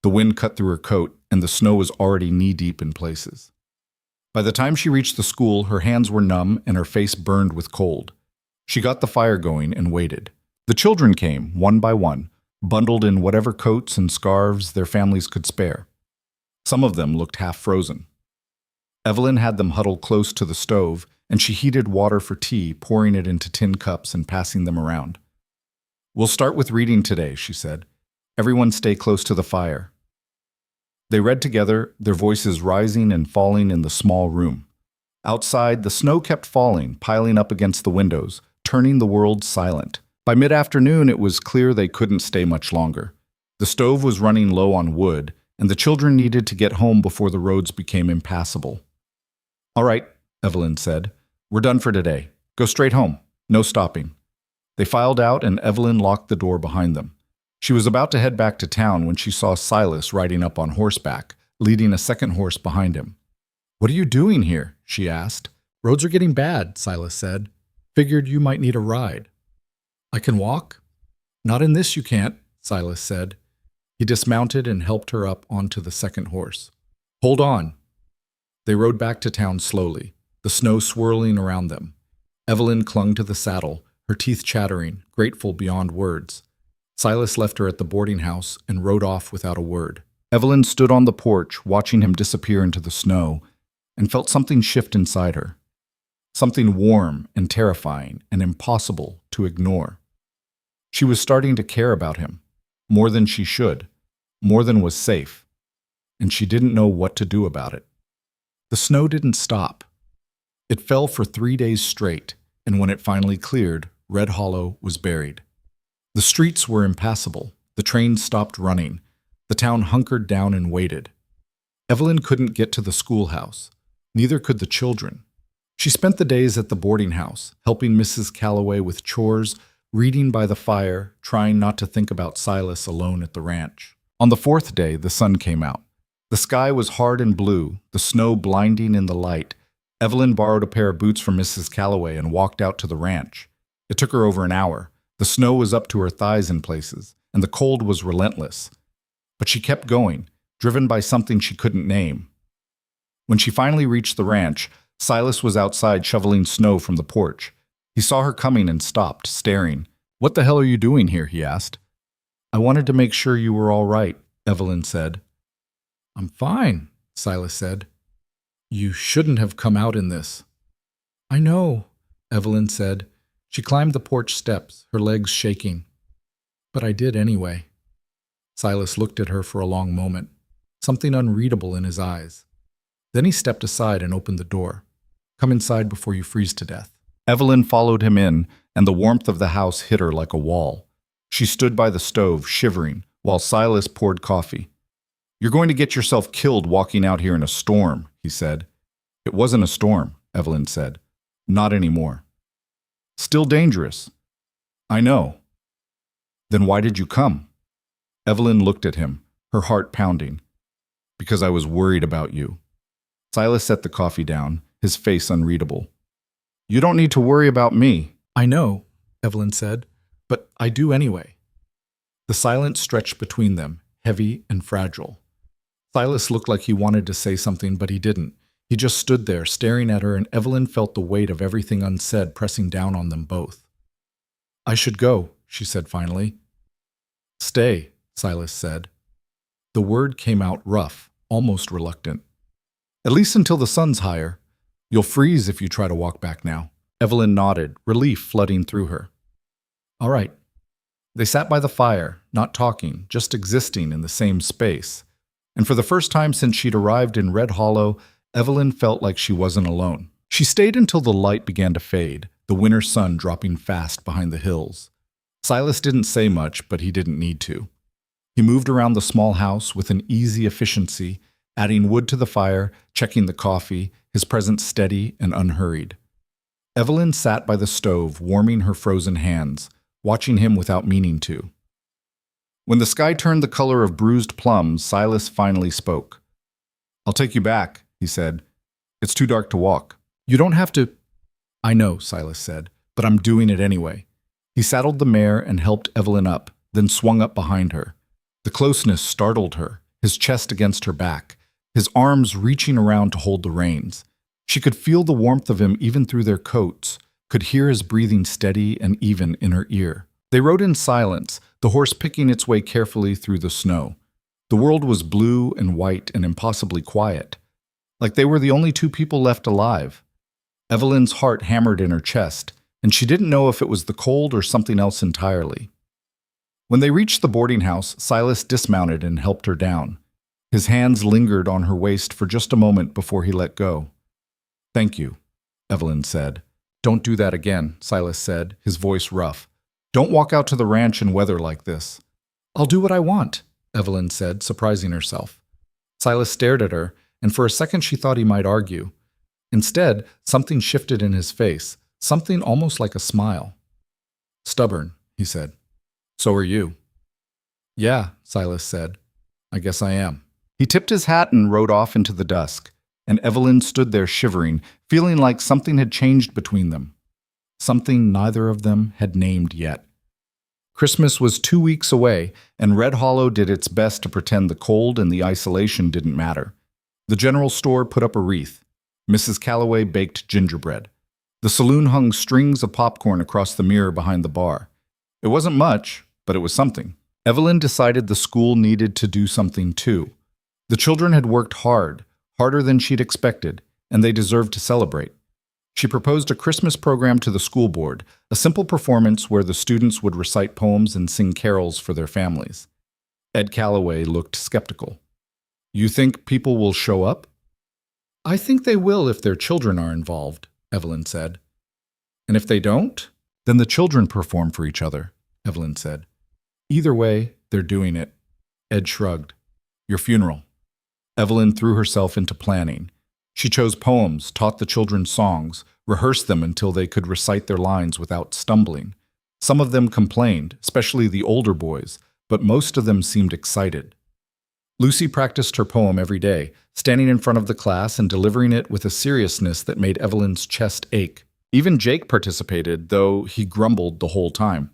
[SPEAKER 1] The wind cut through her coat, and the snow was already knee-deep in places. By the time she reached the school, her hands were numb and her face burned with cold. She got the fire going and waited. The children came, one by one, bundled in whatever coats and scarves their families could spare. Some of them looked half frozen. Evelyn had them huddled close to the stove, and she heated water for tea, pouring it into tin cups and passing them around. "We'll start with reading today," she said. "Everyone stay close to the fire." They read together, their voices rising and falling in the small room. Outside, the snow kept falling, piling up against the windows, turning the world silent. By mid-afternoon, it was clear they couldn't stay much longer. The stove was running low on wood, and the children needed to get home before the roads became impassable. "All right," Evelyn said. "We're done for today. Go straight home. No stopping." They filed out, and Evelyn locked the door behind them. She was about to head back to town when she saw Silas riding up on horseback, leading a second horse behind him. "What are you doing here?" she asked. "Roads are getting bad," Silas said. "Figured you might need a ride." "I can walk?" "Not in this you can't," Silas said. He dismounted and helped her up onto the second horse. "Hold on." They rode back to town slowly, the snow swirling around them. Evelyn clung to the saddle, her teeth chattering, grateful beyond words. Silas left her at the boarding house and rode off without a word. Evelyn stood on the porch, watching him disappear into the snow, and felt something shift inside her. Something warm and terrifying and impossible to ignore. She was starting to care about him, more than she should, more than was safe, and she didn't know what to do about it. The snow didn't stop. It fell for 3 days straight, and when it finally cleared, Red Hollow was buried. The streets were impassable, the trains stopped running, the town hunkered down and waited. Evelyn couldn't get to the schoolhouse. Neither could the children. She spent the days at the boarding house, helping Mrs. Calloway with chores, reading by the fire, trying not to think about Silas alone at the ranch. On the 4th day, the sun came out. The sky was hard and blue, the snow blinding in the light. Evelyn borrowed a pair of boots from Mrs. Calloway and walked out to the ranch. It took her over an hour. The snow was up to her thighs in places, and the cold was relentless. But she kept going, driven by something she couldn't name. When she finally reached the ranch, Silas was outside shoveling snow from the porch. He saw her coming and stopped, staring. "What the hell are you doing here?" he asked. "I wanted to make sure you were all right," Evelyn said. "I'm fine," Silas said. "You shouldn't have come out in this." "I know," Evelyn said. She climbed the porch steps, her legs shaking. "But I did anyway." Silas looked at her for a long moment, something unreadable in his eyes. Then he stepped aside and opened the door. "Come inside before you freeze to death." Evelyn followed him in, and the warmth of the house hit her like a wall. She stood by the stove, shivering, while Silas poured coffee. "You're going to get yourself killed walking out here in a storm," he said. "It wasn't a storm," Evelyn said. "Not anymore." "Still dangerous." "I know." "Then why did you come?" Evelyn looked at him, her heart pounding. "Because I was worried about you." Silas set the coffee down, his face unreadable. "You don't need to worry about me." "I know," Evelyn said, "but I do anyway." The silence stretched between them, heavy and fragile. Silas looked like he wanted to say something, but he didn't. He just stood there, staring at her, and Evelyn felt the weight of everything unsaid pressing down on them both. "I should go," she said finally. "Stay," Silas said. The word came out rough, almost reluctant. "At least until the sun's higher. You'll freeze if you try to walk back now." Evelyn nodded, relief flooding through her. "All right." They sat by the fire, not talking, just existing in the same space. And for the first time since she'd arrived in Red Hollow, Evelyn felt like she wasn't alone. She stayed until the light began to fade, the winter sun dropping fast behind the hills. Silas didn't say much, but he didn't need to. He moved around the small house with an easy efficiency, adding wood to the fire, checking the coffee, his presence steady and unhurried. Evelyn sat by the stove, warming her frozen hands, watching him without meaning to. When the sky turned the color of bruised plums, Silas finally spoke. "I'll take you back," he said. "It's too dark to walk." "You don't have to." "I know," Silas said, "but I'm doing it anyway." He saddled the mare and helped Evelyn up, then swung up behind her. The closeness startled her, his chest against her back, his arms reaching around to hold the reins. She could feel the warmth of him even through their coats, could hear his breathing steady and even in her ear. They rode in silence, the horse picking its way carefully through the snow. The world was blue and white and impossibly quiet, like they were the only two people left alive. Evelyn's heart hammered in her chest, and she didn't know if it was the cold or something else entirely. When they reached the boarding house, Silas dismounted and helped her down. His hands lingered on her waist for just a moment before he let go. "Thank you," Evelyn said. "Don't do that again," Silas said, his voice rough. "Don't walk out to the ranch in weather like this." "I'll do what I want," Evelyn said, surprising herself. Silas stared at her, and for a second she thought he might argue. Instead, something shifted in his face, something almost like a smile. "Stubborn," he said. "So are you." "Yeah," Silas said. "I guess I am." He tipped his hat and rode off into the dusk, and Evelyn stood there shivering, feeling like something had changed between them. Something neither of them had named yet. Christmas was 2 weeks away, and Red Hollow did its best to pretend the cold and the isolation didn't matter. The general store put up a wreath. Mrs. Calloway baked gingerbread. The saloon hung strings of popcorn across the mirror behind the bar. It wasn't much, but it was something. Evelyn decided the school needed to do something too. The children had worked hard, harder than she'd expected, and they deserved to celebrate. She proposed a Christmas program to the school board, a simple performance where the students would recite poems and sing carols for their families. Ed Calloway looked skeptical. You think people will show up? I think they will if their children are involved, Evelyn said. And if they don't? Then the children perform for each other, Evelyn said. Either way, they're doing it. Ed shrugged. Your funeral. Evelyn threw herself into planning. She chose poems, taught the children songs, rehearsed them until they could recite their lines without stumbling. Some of them complained, especially the older boys, but most of them seemed excited. Lucy practiced her poem every day, standing in front of the class and delivering it with a seriousness that made Evelyn's chest ache. Even Jake participated, though he grumbled the whole time.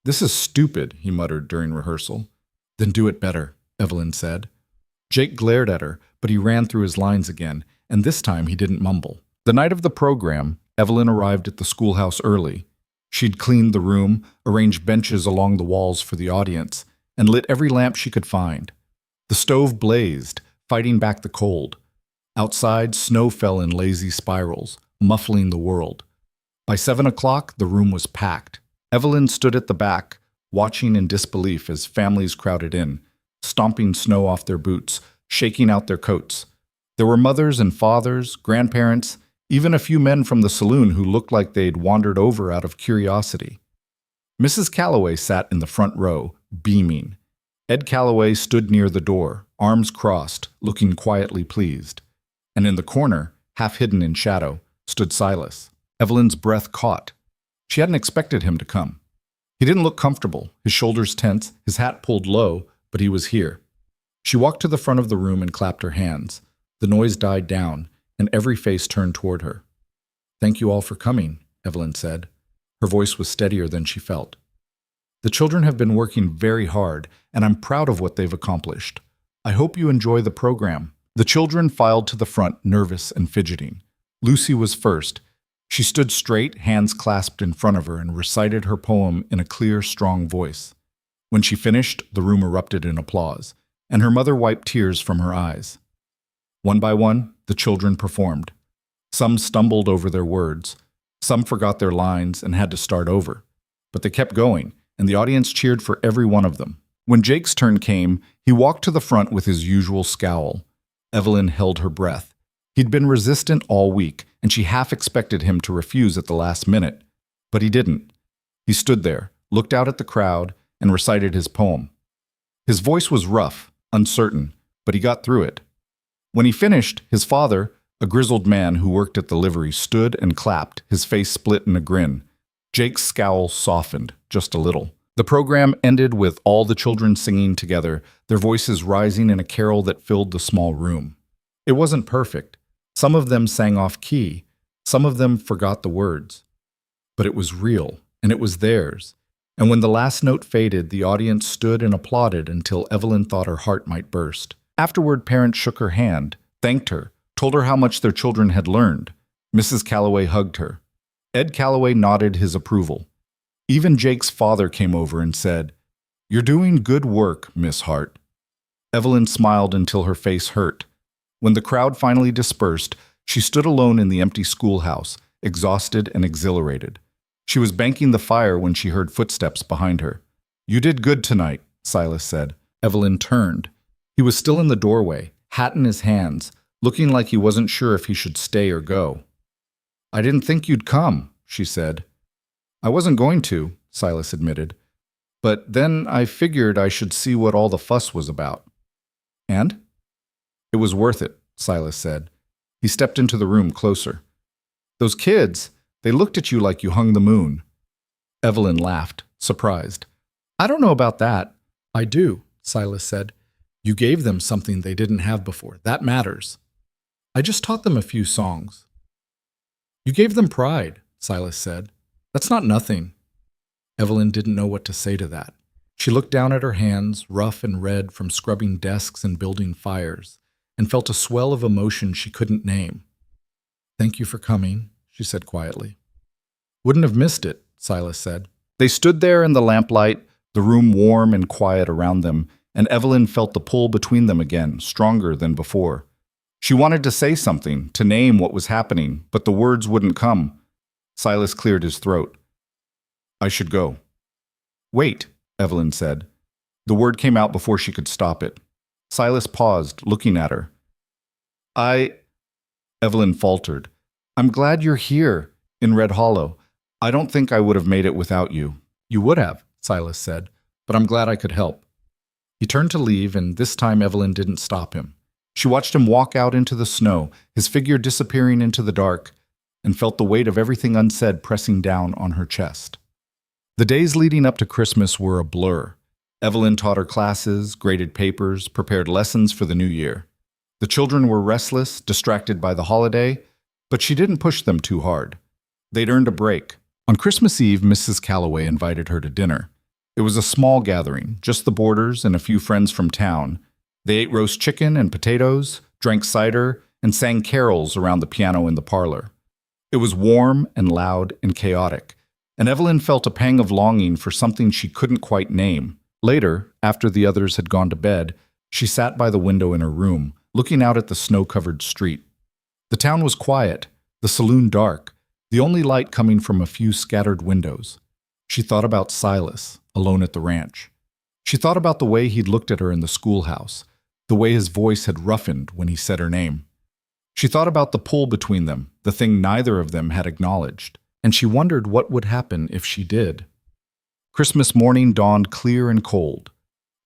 [SPEAKER 1] This is stupid, he muttered during rehearsal. Then do it better, Evelyn said. Jake glared at her, but he ran through his lines again, and this time he didn't mumble. The night of the program, Evelyn arrived at the schoolhouse early. She'd cleaned the room, arranged benches along the walls for the audience, and lit every lamp she could find. The stove blazed, fighting back the cold. Outside, snow fell in lazy spirals, muffling the world. By 7 o'clock, the room was packed. Evelyn stood at the back, watching in disbelief as families crowded in, stomping snow off their boots, shaking out their coats. There were mothers and fathers, grandparents, even a few men from the saloon who looked like they'd wandered over out of curiosity. Mrs. Calloway sat in the front row, beaming. Ed Calloway stood near the door, arms crossed, looking quietly pleased. And in the corner, half hidden in shadow, stood Silas. Evelyn's breath caught. She hadn't expected him to come. He didn't look comfortable, his shoulders tense, his hat pulled low, but he was here. She walked to the front of the room and clapped her hands. The noise died down, and every face turned toward her. Thank you all for coming, Evelyn said. Her voice was steadier than she felt. The children have been working very hard, and I'm proud of what they've accomplished. I hope you enjoy the program. The children filed to the front, nervous and fidgeting. Lucy was first. She stood straight, hands clasped in front of her, and recited her poem in a clear, strong voice. When she finished, the room erupted in applause, and her mother wiped tears from her eyes. One by one, the children performed. Some stumbled over their words. Some forgot their lines and had to start over. But they kept going, and the audience cheered for every one of them. When Jake's turn came, he walked to the front with his usual scowl. Evelyn held her breath. He'd been resistant all week, and she half expected him to refuse at the last minute. But he didn't. He stood there, looked out at the crowd, and recited his poem. His voice was rough, uncertain, but he got through it. When he finished, his father, a grizzled man who worked at the livery, stood and clapped, his face split in a grin. Jake's scowl softened, just a little. The program ended with all the children singing together, their voices rising in a carol that filled the small room. It wasn't perfect. Some of them sang off key. Some of them forgot the words. But it was real, and it was theirs. And when the last note faded, the audience stood and applauded until Evelyn thought her heart might burst. Afterward, parents shook her hand, thanked her, told her how much their children had learned. Mrs. Calloway hugged her. Ed Calloway nodded his approval. Even Jake's father came over and said, "You're doing good work, Miss Hart." Evelyn smiled until her face hurt. When the crowd finally dispersed, she stood alone in the empty schoolhouse, exhausted and exhilarated. She was banking the fire when she heard footsteps behind her. "You did good tonight," Silas said. Evelyn turned. He was still in the doorway, hat in his hands, looking like he wasn't sure if he should stay or go. "I didn't think you'd come," she said. "I wasn't going to," Silas admitted. "But then I figured I should see what all the fuss was about." "And?" "It was worth it," Silas said. He stepped into the room closer. "Those kids, they looked at you like you hung the moon." Evelyn laughed, surprised. "I don't know about that." "I do," Silas said. "You gave them something they didn't have before. That matters." "I just taught them a few songs." "You gave them pride," Silas said. "That's not nothing." Evelyn didn't know what to say to that. She looked down at her hands, rough and red from scrubbing desks and building fires, and felt a swell of emotion she couldn't name. "Thank you for coming," she said quietly. "Wouldn't have missed it," Silas said. They stood there in the lamplight, the room warm and quiet around them, and Evelyn felt the pull between them again, stronger than before. She wanted to say something, to name what was happening, but the words wouldn't come. Silas cleared his throat. I should go. Wait, Evelyn said. The word came out before she could stop it. Silas paused, looking at her. Evelyn faltered. I'm glad you're here, in Red Hollow. I don't think I would have made it without you. You would have, Silas said, but I'm glad I could help. He turned to leave, and this time Evelyn didn't stop him. She watched him walk out into the snow, his figure disappearing into the dark, and felt the weight of everything unsaid pressing down on her chest. The days leading up to Christmas were a blur. Evelyn taught her classes, graded papers, prepared lessons for the new year. The children were restless, distracted by the holiday, but she didn't push them too hard. They'd earned a break. On Christmas Eve, Mrs. Calloway invited her to dinner. It was a small gathering, just the boarders and a few friends from town. They ate roast chicken and potatoes, drank cider, and sang carols around the piano in the parlor. It was warm and loud and chaotic, and Evelyn felt a pang of longing for something she couldn't quite name. Later, after the others had gone to bed, she sat by the window in her room, looking out at the snow-covered street. The town was quiet, the saloon dark, the only light coming from a few scattered windows. She thought about Silas, alone at the ranch. She thought about the way he'd looked at her in the schoolhouse, the way his voice had roughened when he said her name. She thought about the pull between them, the thing neither of them had acknowledged, and she wondered what would happen if she did. Christmas morning dawned clear and cold.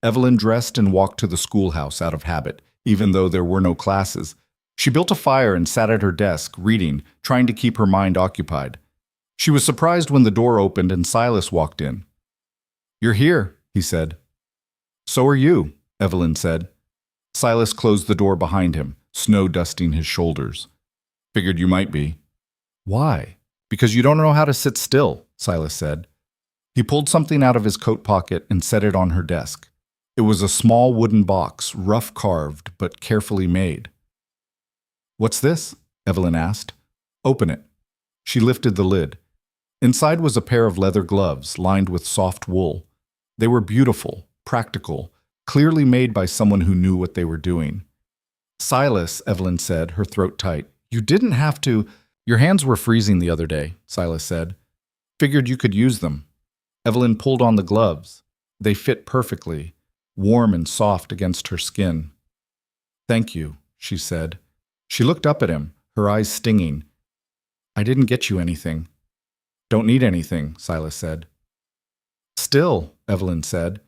[SPEAKER 1] Evelyn dressed and walked to the schoolhouse out of habit, even though there were no classes. She built a fire and sat at her desk, reading, trying to keep her mind occupied. She was surprised when the door opened and Silas walked in. You're here, he said. So are you, Evelyn said. Silas closed the door behind him, snow dusting his shoulders. Figured you might be. Why? Because you don't know how to sit still, Silas said. He pulled something out of his coat pocket and set it on her desk. It was a small wooden box, rough carved but carefully made. What's this? Evelyn asked. Open it. She lifted the lid. Inside was a pair of leather gloves lined with soft wool. They were beautiful, practical, clearly made by someone who knew what they were doing. Silas, Evelyn said, her throat tight. You didn't have to. Your hands were freezing the other day, Silas said. Figured you could use them. Evelyn pulled on the gloves. They fit perfectly, warm and soft against her skin. Thank you, she said. She looked up at him, her eyes stinging. I didn't get you anything. Don't need anything, Silas said. Still, Evelyn said.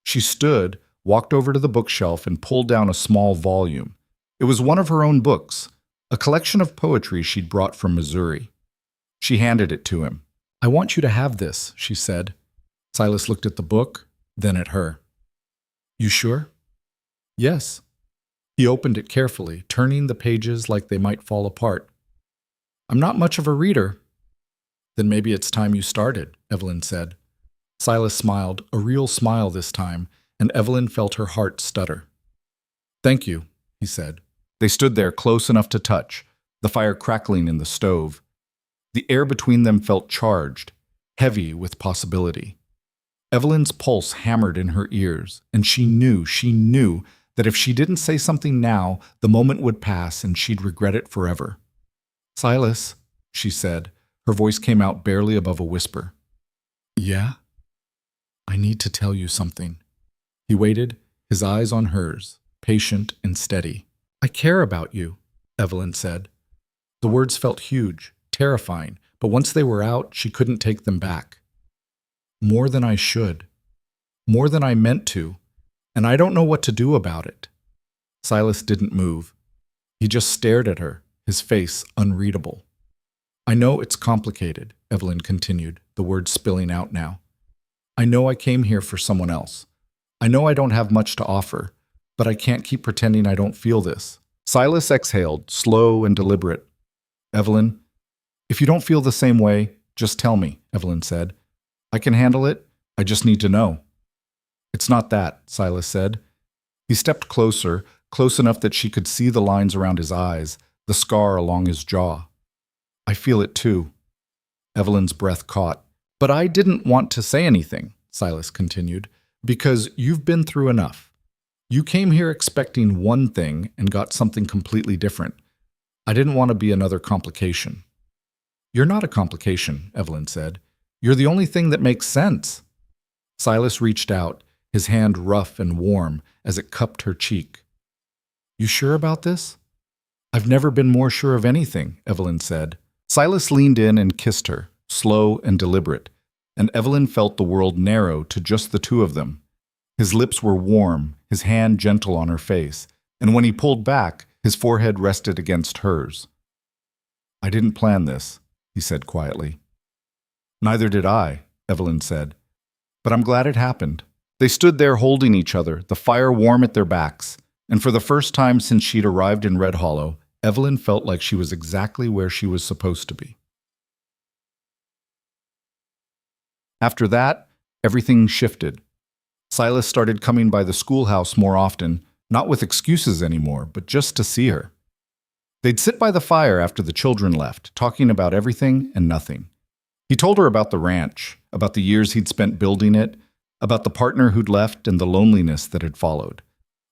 [SPEAKER 1] She stood, walked over to the bookshelf and pulled down a small volume. It was one of her own books, a collection of poetry she'd brought from Missouri. She handed it to him. I want you to have this, she said. Silas looked at the book, then at her. You sure? Yes. He opened it carefully, turning the pages like they might fall apart. I'm not much of a reader. Then maybe it's time you started, Evelyn said. Silas smiled, a real smile this time, and Evelyn felt her heart stutter. Thank you, he said. They stood there close enough to touch, the fire crackling in the stove. The air between them felt charged, heavy with possibility. Evelyn's pulse hammered in her ears, and she knew that if she didn't say something now, the moment would pass and she'd regret it forever. Silas, she said. Her voice came out barely above a whisper. Yeah? I need to tell you something. He waited, his eyes on hers, patient and steady. I care about you, Evelyn said. The words felt huge, terrifying, but once they were out, she couldn't take them back. More than I should. More than I meant to. And I don't know what to do about it. Silas didn't move. He just stared at her, his face unreadable. I know it's complicated, Evelyn continued, the words spilling out now. I know I came here for someone else. I know I don't have much to offer, but I can't keep pretending I don't feel this. Silas exhaled, slow and deliberate. Evelyn, if you don't feel the same way, just tell me, Evelyn said. I can handle it. I just need to know. It's not that, Silas said. He stepped closer, close enough that she could see the lines around his eyes, the scar along his jaw. I feel it too. Evelyn's breath caught. But I didn't want to say anything, Silas continued, because you've been through enough. You came here expecting one thing and got something completely different. I didn't want to be another complication." "You're not a complication," Evelyn said. "You're the only thing that makes sense." Silas reached out, his hand rough and warm as it cupped her cheek. "You sure about this?" "I've never been more sure of anything," Evelyn said. Silas leaned in and kissed her, slow and deliberate, and Evelyn felt the world narrow to just the two of them. His lips were warm, his hand gentle on her face, and when he pulled back, his forehead rested against hers. "I didn't plan this," he said quietly. "Neither did I," Evelyn said. "But I'm glad it happened." They stood there holding each other, the fire warm at their backs, and for the first time since she'd arrived in Red Hollow, Evelyn felt like she was exactly where she was supposed to be. After that, everything shifted. Silas started coming by the schoolhouse more often, not with excuses anymore, but just to see her. They'd sit by the fire after the children left, talking about everything and nothing. He told her about the ranch, about the years he'd spent building it, about the partner who'd left and the loneliness that had followed.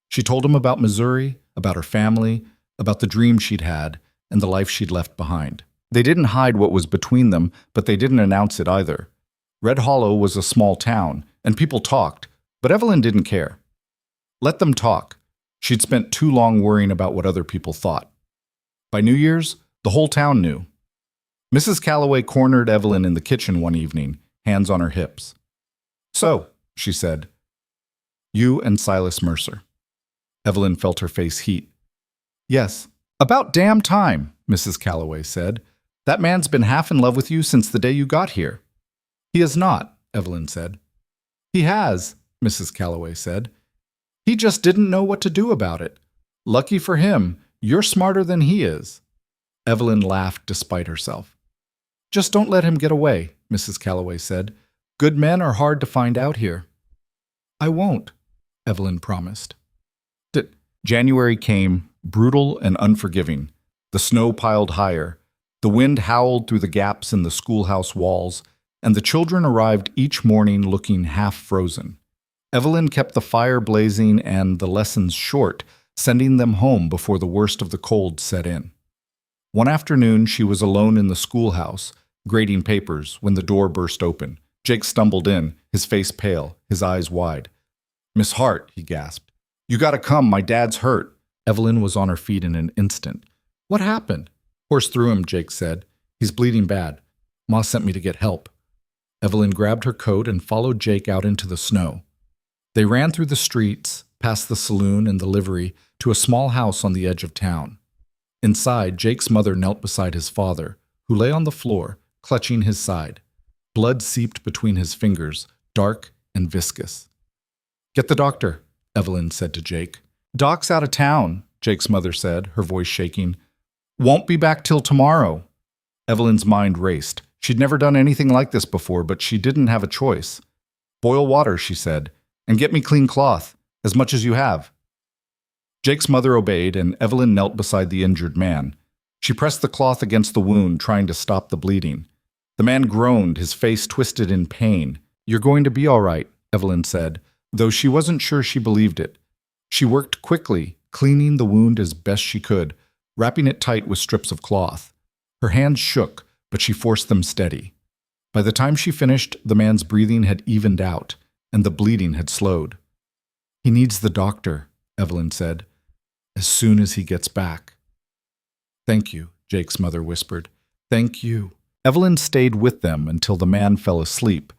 [SPEAKER 1] She told him about Missouri, about her family, about the dream she'd had, and the life she'd left behind. They didn't hide what was between them, but they didn't announce it either. Red Hollow was a small town, and people talked, but Evelyn didn't care. Let them talk. She'd spent too long worrying about what other people thought. By New Year's, the whole town knew. Mrs. Calloway cornered Evelyn in the kitchen one evening, hands on her hips. "So," she said, "you and Silas Mercer." Evelyn felt her face heat. "Yes, about damn time," Mrs. Calloway said. "That man's been half in love with you since the day you got here." "He has not," Evelyn said. "He has," Mrs. Calloway said. "He just didn't know what to do about it. Lucky for him, you're smarter than he is." Evelyn laughed despite herself. "Just don't let him get away," Mrs. Calloway said. "Good men are hard to find out here." "I won't," Evelyn promised. January came, brutal and unforgiving. The snow piled higher, the wind howled through the gaps in the schoolhouse walls, and the children arrived each morning looking half frozen. Evelyn kept the fire blazing and the lessons short, sending them home before the worst of the cold set in. One afternoon, she was alone in the schoolhouse, grading papers, when the door burst open. Jake stumbled in, his face pale, his eyes wide. "Miss Hart," he gasped. "You gotta come, my dad's hurt." Evelyn was on her feet in an instant. "What happened?" "Horse through him," Jake said. "He's bleeding bad. Ma sent me to get help." Evelyn grabbed her coat and followed Jake out into the snow. They ran through the streets, past the saloon and the livery, to a small house on the edge of town. Inside, Jake's mother knelt beside his father, who lay on the floor, clutching his side. Blood seeped between his fingers, dark and viscous. "Get the doctor," Evelyn said to Jake. "Doc's out of town," Jake's mother said, her voice shaking. "Won't be back till tomorrow." Evelyn's mind raced. She'd never done anything like this before, but she didn't have a choice. "Boil water," she said, "and get me clean cloth, as much as you have." Jake's mother obeyed, and Evelyn knelt beside the injured man. She pressed the cloth against the wound, trying to stop the bleeding. The man groaned, his face twisted in pain. "You're going to be all right," Evelyn said, though she wasn't sure she believed it. She worked quickly, cleaning the wound as best she could, wrapping it tight with strips of cloth. Her hands shook, but she forced them steady. By the time she finished, the man's breathing had evened out, and the bleeding had slowed. "He needs the doctor," Evelyn said, "as soon as he gets back." "Thank you," Jake's mother whispered. "Thank you." Evelyn stayed with them until the man fell asleep,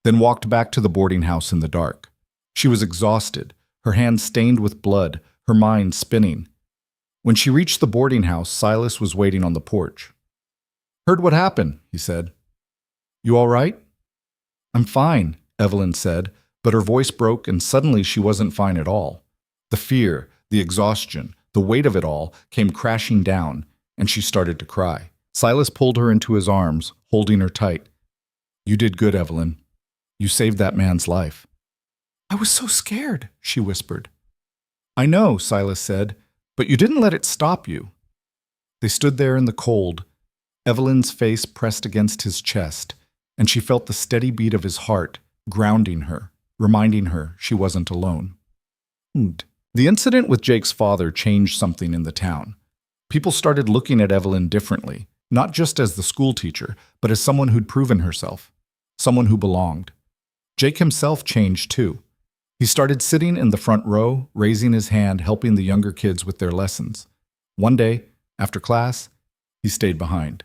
[SPEAKER 1] then walked back to the boarding house in the dark. She was exhausted, her hands stained with blood, her mind spinning. When she reached the boarding house, Silas was waiting on the porch. "Heard what happened," he said. "You all right?" "I'm fine," Evelyn said, but her voice broke and suddenly she wasn't fine at all. The fear, the exhaustion, the weight of it all came crashing down, and she started to cry. Silas pulled her into his arms, holding her tight. "You did good, Evelyn. You saved that man's life." "I was so scared," she whispered. "I know," Silas said, "but you didn't let it stop you." They stood there in the cold, Evelyn's face pressed against his chest, and she felt the steady beat of his heart, grounding her, reminding her she wasn't alone. The incident with Jake's father changed something in the town. People started looking at Evelyn differently, not just as the school teacher, but as someone who'd proven herself, someone who belonged. Jake himself changed too. He started sitting in the front row, raising his hand, helping the younger kids with their lessons. One day, after class, he stayed behind.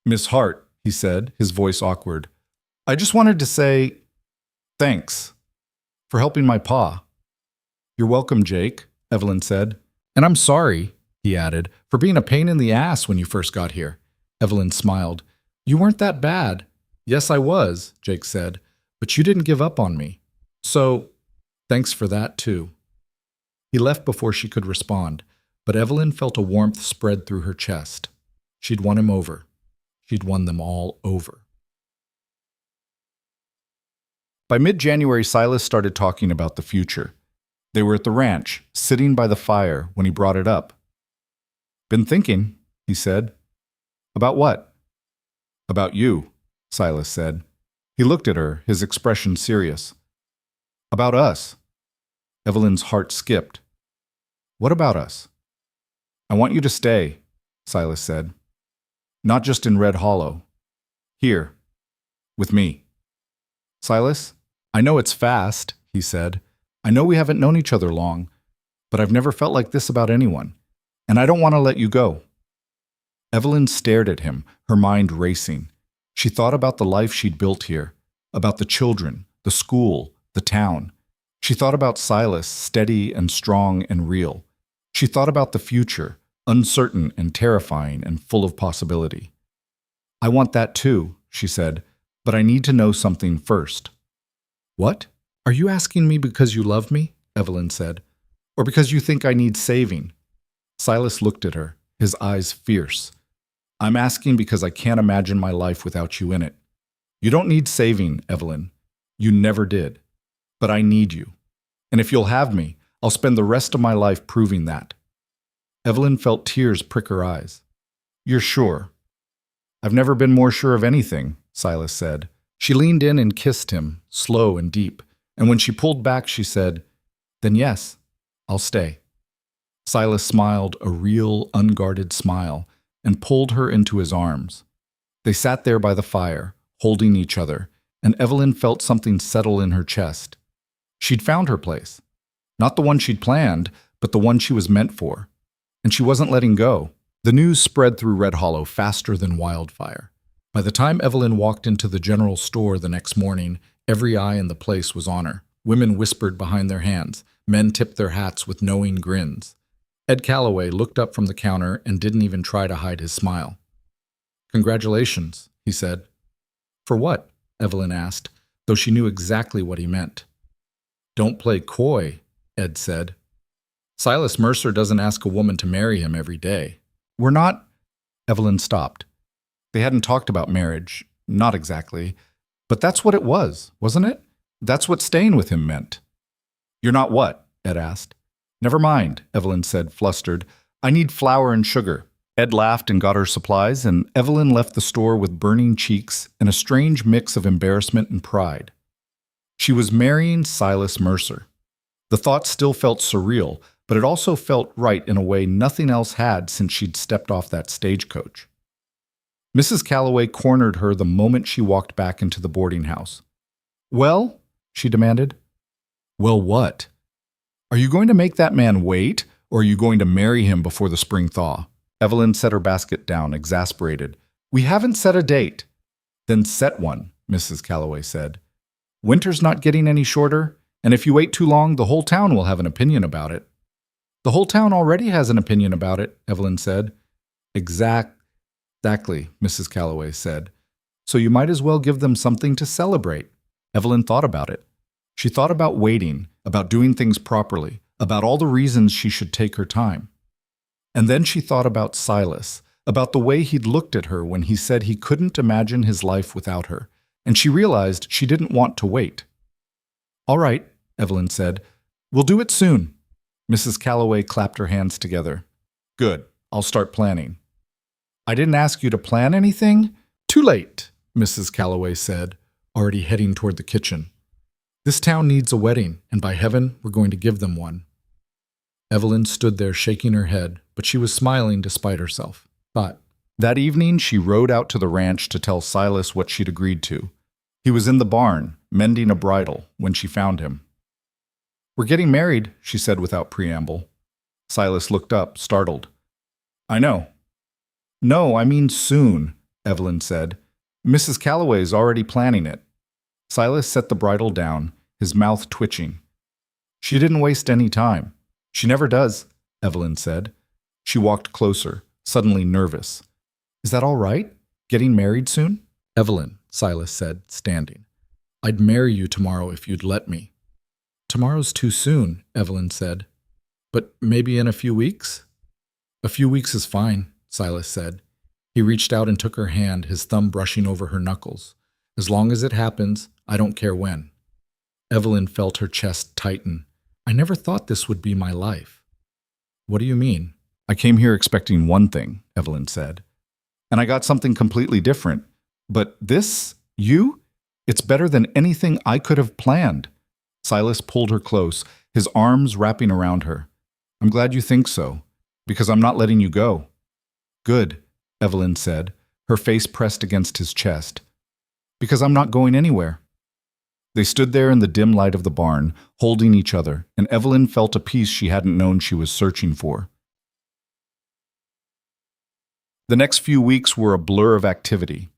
[SPEAKER 1] "Miss Hart," he said, his voice awkward, "I just wanted to say thanks for helping my pa." "You're welcome, Jake," Evelyn said. "And I'm sorry," he added, "for being a pain in the ass when you first got here." Evelyn smiled. "You weren't that bad." "Yes, I was," Jake said, "but you didn't give up on me. So, thanks for that, too." He left before she could respond, but Evelyn felt a warmth spread through her chest. She'd won him over. She'd won them all over. By mid-January, Silas started talking about the future. They were at the ranch, sitting by the fire, when he brought it up. "Been thinking," he said. "About what?" "About you," Silas said. He looked at her, his expression serious. "About us." Evelyn's heart skipped. "What about us?" "I want you to stay," Silas said. "Not just in Red Hollow. Here. With me." "Silas, I know it's fast," he said. "I know we haven't known each other long, but I've never felt like this about anyone, and I don't want to let you go." Evelyn stared at him, her mind racing. She thought about the life she'd built here, about the children, the school, the town. She thought about Silas, steady and strong and real. She thought about the future, uncertain and terrifying and full of possibility. "I want that too," she said, "but I need to know something first." "What? Are you asking me because you love me?" Evelyn said. "Or because you think I need saving?" Silas looked at her, his eyes fierce. "I'm asking because I can't imagine my life without you in it. You don't need saving, Evelyn. You never did. But I need you. And if you'll have me, I'll spend the rest of my life proving that." Evelyn felt tears prick her eyes. "You're sure?" "I've never been more sure of anything," Silas said. She leaned in and kissed him, slow and deep, and when she pulled back, she said, "Then yes, I'll stay." Silas smiled, a real, unguarded smile, and pulled her into his arms. They sat there by the fire, holding each other, and Evelyn felt something settle in her chest. She'd found her place. Not the one she'd planned, but the one she was meant for. And she wasn't letting go. The news spread through Red Hollow faster than wildfire. By the time Evelyn walked into the general store the next morning, every eye in the place was on her. Women whispered behind their hands. Men tipped their hats with knowing grins. Ed Calloway looked up from the counter and didn't even try to hide his smile. "Congratulations," he said. "For what?" Evelyn asked, though she knew exactly what he meant. "Don't play coy," Ed said. "Silas Mercer doesn't ask a woman to marry him every day. We're not—" Evelyn stopped. They hadn't talked about marriage, not exactly, but that's what it was, wasn't it? That's what staying with him meant. "You're not what?" Ed asked. "Never mind," Evelyn said, flustered. "I need flour and sugar." Ed laughed and got her supplies, and Evelyn left the store with burning cheeks and a strange mix of embarrassment and pride. She was marrying Silas Mercer. The thought still felt surreal, but it also felt right in a way nothing else had since she'd stepped off that stagecoach. Mrs. Calloway cornered her the moment she walked back into the boarding house. "Well?" she demanded. "Well, what? Are you going to make that man wait, or are you going to marry him before the spring thaw?" Evelyn set her basket down, exasperated. "We haven't set a date." "Then set one," Mrs. Calloway said. "Winter's not getting any shorter, and if you wait too long, the whole town will have an opinion about it." "The whole town already has an opinion about it," Evelyn said. Exactly, Mrs. Calloway said. "So you might as well give them something to celebrate." Evelyn thought about it. She thought about waiting, about doing things properly, about all the reasons she should take her time. And then she thought about Silas, about the way he'd looked at her when he said he couldn't imagine his life without her, and she realized she didn't want to wait. "All right," Evelyn said. "We'll do it soon." Mrs. Calloway clapped her hands together. "Good. I'll start planning." "I didn't ask you to plan anything?" "Too late," Mrs. Calloway said, already heading toward the kitchen. "This town needs a wedding, and by heaven, we're going to give them one." Evelyn stood there shaking her head, but she was smiling despite herself. That evening, she rode out to the ranch to tell Silas what she'd agreed to. He was in the barn, mending a bridle, when she found him. "We're getting married," she said without preamble. Silas looked up, startled. "I know." "No, I mean soon," Evelyn said. "Mrs. Calloway's already planning it." Silas set the bridle down, his mouth twitching. "She didn't waste any time. She never does," Evelyn said. She walked closer, suddenly nervous. "Is that all right? Getting married soon?" "Evelyn," Silas said, standing. "I'd marry you tomorrow if you'd let me." "Tomorrow's too soon," Evelyn said. "But maybe in a few weeks?" "A few weeks is fine," Silas said. He reached out and took her hand, his thumb brushing over her knuckles. "As long as it happens, I don't care when." Evelyn felt her chest tighten. "I never thought this would be my life." "What do you mean?" "I came here expecting one thing," Evelyn said. "And I got something completely different. But this, it's better than anything I could have planned." Silas pulled her close, his arms wrapping around her. "I'm glad you think so, because I'm not letting you go." "Good," Evelyn said, her face pressed against his chest. "Because I'm not going anywhere." They stood there in the dim light of the barn, holding each other, and Evelyn felt a peace she hadn't known she was searching for. The next few weeks were a blur of activity.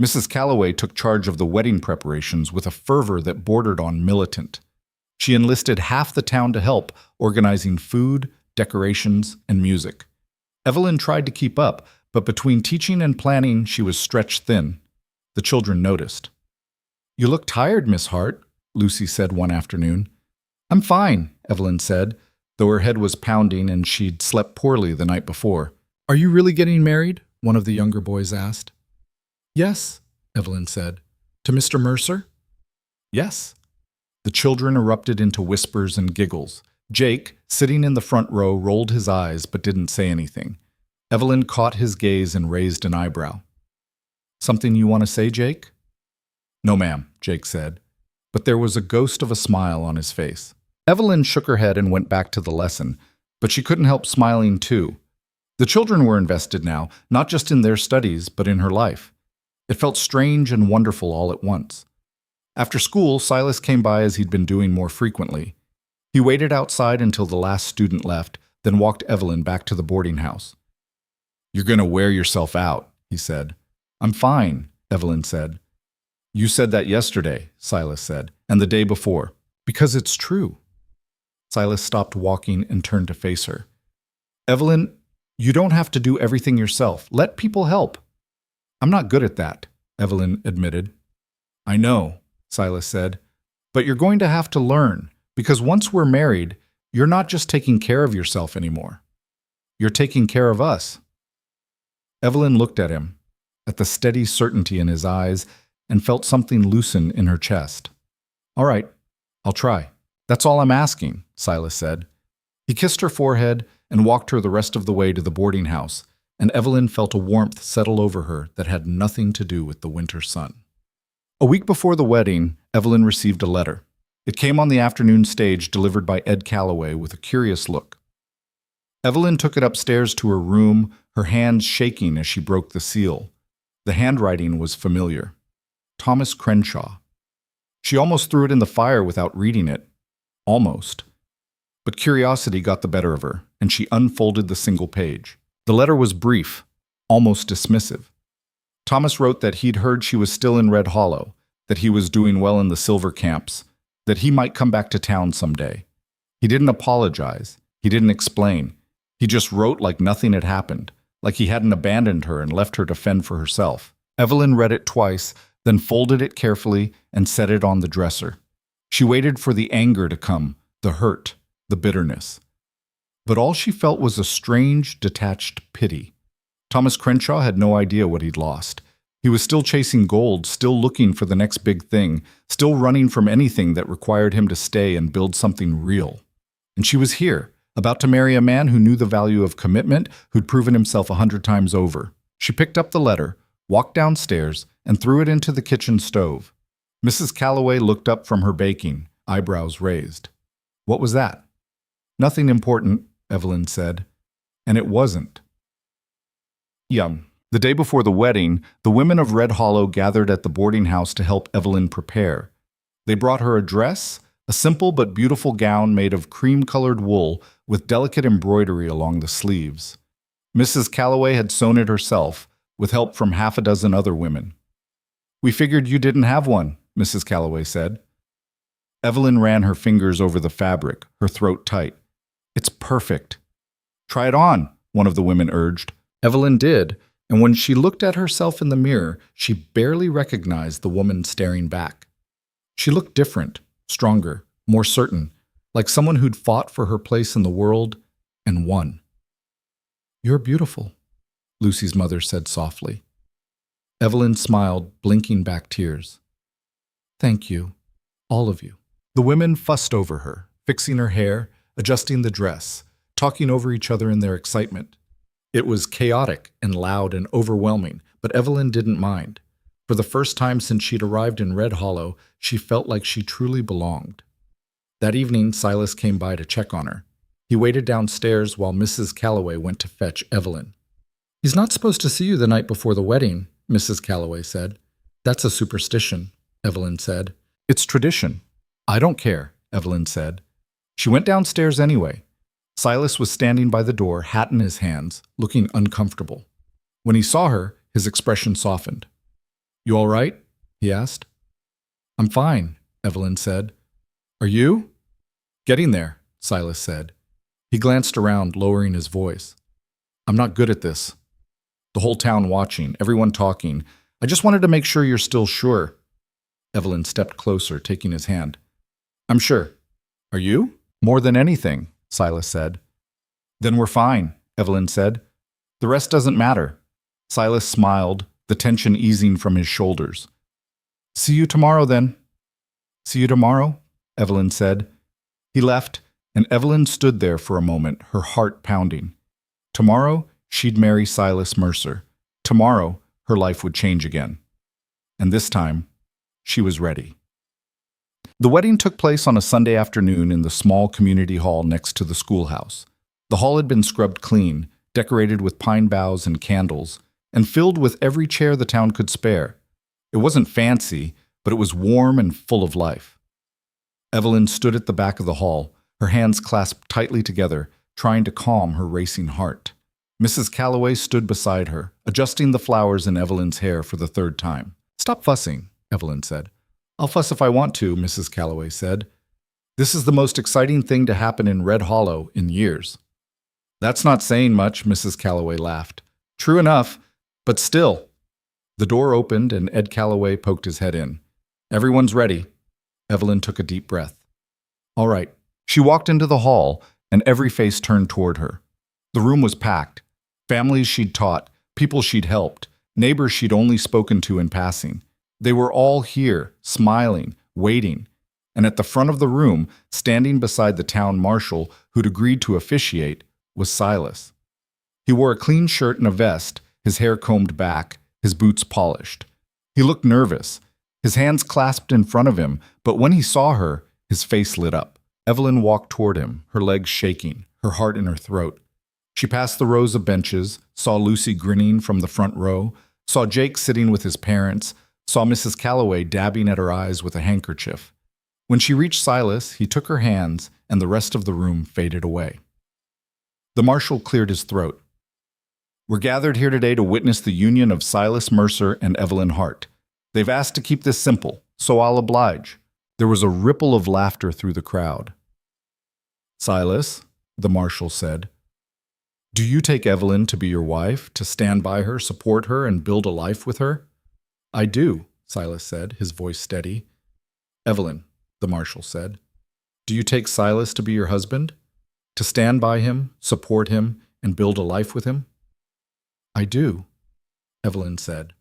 [SPEAKER 1] Mrs. Calloway took charge of the wedding preparations with a fervor that bordered on militant. She enlisted half the town to help, organizing food, decorations, and music. Evelyn tried to keep up, but between teaching and planning, she was stretched thin. The children noticed. "You look tired, Miss Hart," Lucy said one afternoon. "I'm fine," Evelyn said, though her head was pounding and she'd slept poorly the night before. "Are you really getting married?" one of the younger boys asked. "Yes," Evelyn said. "To Mr. Mercer?" "Yes." The children erupted into whispers and giggles. Jake, sitting in the front row, rolled his eyes but didn't say anything. Evelyn caught his gaze and raised an eyebrow. "Something you want to say, Jake?" "No, ma'am," Jake said, but there was a ghost of a smile on his face. Evelyn shook her head and went back to the lesson, but she couldn't help smiling too. The children were invested now, not just in their studies, but in her life. It felt strange and wonderful all at once. After school, Silas came by as he'd been doing more frequently. He waited outside until the last student left, then walked Evelyn back to the boarding house. "You're going to wear yourself out," he said. "I'm fine," Evelyn said. "You said that yesterday," Silas said, "and the day before." "Because it's true." Silas stopped walking and turned to face her. "Evelyn, you don't have to do everything yourself. Let people help." "I'm not good at that," Evelyn admitted. "I know," Silas said, "but you're going to have to learn, because once we're married, you're not just taking care of yourself anymore. You're taking care of us." Evelyn looked at him, at the steady certainty in his eyes, and felt something loosen in her chest. "All right, I'll try. That's all I'm asking," Silas said. He kissed her forehead and walked her the rest of the way to the boarding house, and Evelyn felt a warmth settle over her that had nothing to do with the winter sun. A week before the wedding, Evelyn received a letter. It came on the afternoon stage, delivered by Ed Calloway with a curious look. Evelyn took it upstairs to her room, her hands shaking as she broke the seal. The handwriting was familiar. Thomas Crenshaw. She almost threw it in the fire without reading it. Almost. But curiosity got the better of her, and she unfolded the single page. The letter was brief, almost dismissive. Thomas wrote that he'd heard she was still in Red Hollow, that he was doing well in the silver camps, that he might come back to town someday. He didn't apologize. He didn't explain. He just wrote like nothing had happened, like he hadn't abandoned her and left her to fend for herself. Evelyn read it twice, then folded it carefully and set it on the dresser. She waited for the anger to come, the hurt, the bitterness. But all she felt was a strange, detached pity. Thomas Crenshaw had no idea what he'd lost. He was still chasing gold, still looking for the next big thing, still running from anything that required him to stay and build something real. And she was here, about to marry a man who knew the value of commitment, who'd proven himself 100 times over. She picked up the letter, walked downstairs, and threw it into the kitchen stove. Mrs. Calloway looked up from her baking, eyebrows raised. "What was that?" Nothing important, Evelyn said. And it wasn't. Yum. The day before the wedding, the women of Red Hollow gathered at the boarding house to help Evelyn prepare. They brought her a dress, a simple but beautiful gown made of cream-colored wool with delicate embroidery along the sleeves. Mrs. Calloway had sewn it herself, with help from half a dozen other women. "We figured you didn't have one," Mrs. Calloway said. Evelyn ran her fingers over the fabric, her throat tight. "It's perfect." "Try it on," one of the women urged. Evelyn did, and when she looked at herself in the mirror, she barely recognized the woman staring back. She looked different, stronger, more certain, like someone who'd fought for her place in the world and won. "You're beautiful," Lucy's mother said softly. Evelyn smiled, blinking back tears. "Thank you, all of you." The women fussed over her, fixing her hair, adjusting the dress, talking over each other in their excitement. It was chaotic and loud and overwhelming, but Evelyn didn't mind. For the first time since she'd arrived in Red Hollow, she felt like she truly belonged. That evening, Silas came by to check on her. He waited downstairs while Mrs. Calloway went to fetch Evelyn. "He's not supposed to see you the night before the wedding," Mrs. Calloway said. "That's a superstition," Evelyn said. "It's tradition." "I don't care," Evelyn said. She went downstairs anyway. Silas was standing by the door, hat in his hands, looking uncomfortable. When he saw her, his expression softened. "You all right?" he asked. "I'm fine," Evelyn said. "Are you?" "Getting there," Silas said. He glanced around, lowering his voice. "I'm not good at this. The whole town watching, everyone talking. I just wanted to make sure you're still sure." Evelyn stepped closer, taking his hand. "I'm sure. Are you?" "More than anything," Silas said. "Then we're fine," Evelyn said. "The rest doesn't matter." Silas smiled, the tension easing from his shoulders. "See you tomorrow, then." "See you tomorrow," Evelyn said. He left, and Evelyn stood there for a moment, her heart pounding. Tomorrow, she'd marry Silas Mercer. Tomorrow, her life would change again. And this time, she was ready. The wedding took place on a Sunday afternoon in the small community hall next to the schoolhouse. The hall had been scrubbed clean, decorated with pine boughs and candles, and filled with every chair the town could spare. It wasn't fancy, but it was warm and full of life. Evelyn stood at the back of the hall, her hands clasped tightly together, trying to calm her racing heart. Mrs. Calloway stood beside her, adjusting the flowers in Evelyn's hair for the third time. "Stop fussing," Evelyn said. "I'll fuss if I want to," Mrs. Calloway said. "This is the most exciting thing to happen in Red Hollow in years." "That's not saying much," Mrs. Calloway laughed. "True enough, but still." The door opened and Ed Calloway poked his head in. "Everyone's ready." Evelyn took a deep breath. "All right." She walked into the hall, and every face turned toward her. The room was packed. Families she'd taught, people she'd helped, neighbors she'd only spoken to in passing. They were all here, smiling, waiting. And at the front of the room, standing beside the town marshal who'd agreed to officiate, was Silas. He wore a clean shirt and a vest, his hair combed back, his boots polished. He looked nervous, his hands clasped in front of him, but when he saw her, his face lit up. Evelyn walked toward him, her legs shaking, her heart in her throat. She passed the rows of benches, saw Lucy grinning from the front row, saw Jake sitting with his parents, saw Mrs. Calloway dabbing at her eyes with a handkerchief. When she reached Silas, he took her hands, and the rest of the room faded away. The marshal cleared his throat. "We're gathered here today to witness the union of Silas Mercer and Evelyn Hart. They've asked to keep this simple, so I'll oblige." There was a ripple of laughter through the crowd. "Silas," the marshal said, "do you take Evelyn to be your wife, to stand by her, support her, and build a life with her?" "I do," Silas said, his voice steady. "Evelyn," the marshal said, "do you take Silas to be your husband? To stand by him, support him, and build a life with him?" "I do," Evelyn said.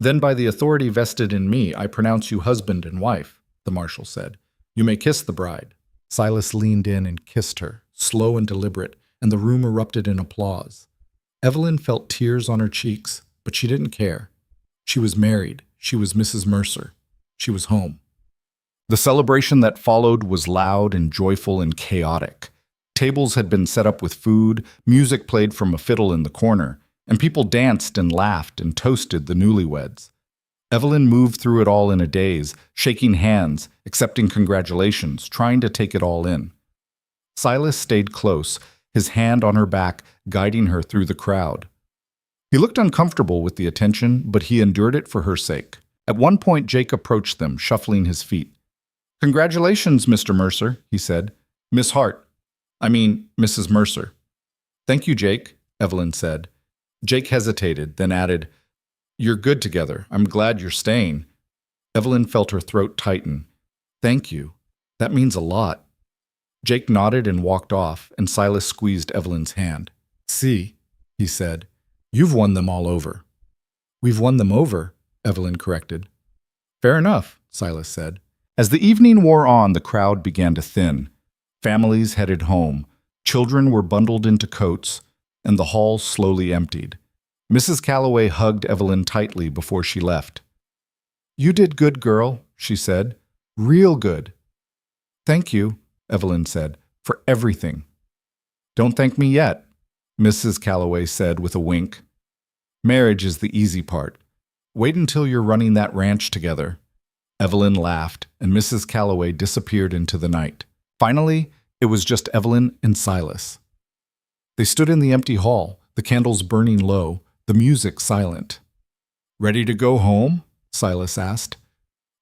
[SPEAKER 1] "Then by the authority vested in me, I pronounce you husband and wife," the marshal said. "You may kiss the bride." Silas leaned in and kissed her, slow and deliberate, and the room erupted in applause. Evelyn felt tears on her cheeks, but she didn't care. She was married. She was Mrs. Mercer. She was home. The celebration that followed was loud and joyful and chaotic. Tables had been set up with food, music played from a fiddle in the corner, and people danced and laughed and toasted the newlyweds. Evelyn moved through it all in a daze, shaking hands, accepting congratulations, trying to take it all in. Silas stayed close, his hand on her back, guiding her through the crowd. He looked uncomfortable with the attention, but he endured it for her sake. At one point, Jake approached them, shuffling his feet. "Congratulations, Mr. Mercer," he said. "Miss Hart. Mrs. Mercer." "Thank you, Jake," Evelyn said. Jake hesitated, then added, "You're good together. I'm glad you're staying." Evelyn felt her throat tighten. "Thank you. That means a lot." Jake nodded and walked off, and Silas squeezed Evelyn's hand. "See," he said, "you've won them all over." "We've won them over," Evelyn corrected. "Fair enough," Silas said. As the evening wore on, the crowd began to thin. Families headed home. Children were bundled into coats, and the hall slowly emptied. Mrs. Calloway hugged Evelyn tightly before she left. "You did good, girl," she said. "Real good." "Thank you," Evelyn said, "for everything." "Don't thank me yet," Mrs. Calloway said with a wink. "Marriage is the easy part. Wait until you're running that ranch together." Evelyn laughed, and Mrs. Calloway disappeared into the night. Finally, it was just Evelyn and Silas. They stood in the empty hall, the candles burning low, the music silent. "Ready to go home?" Silas asked.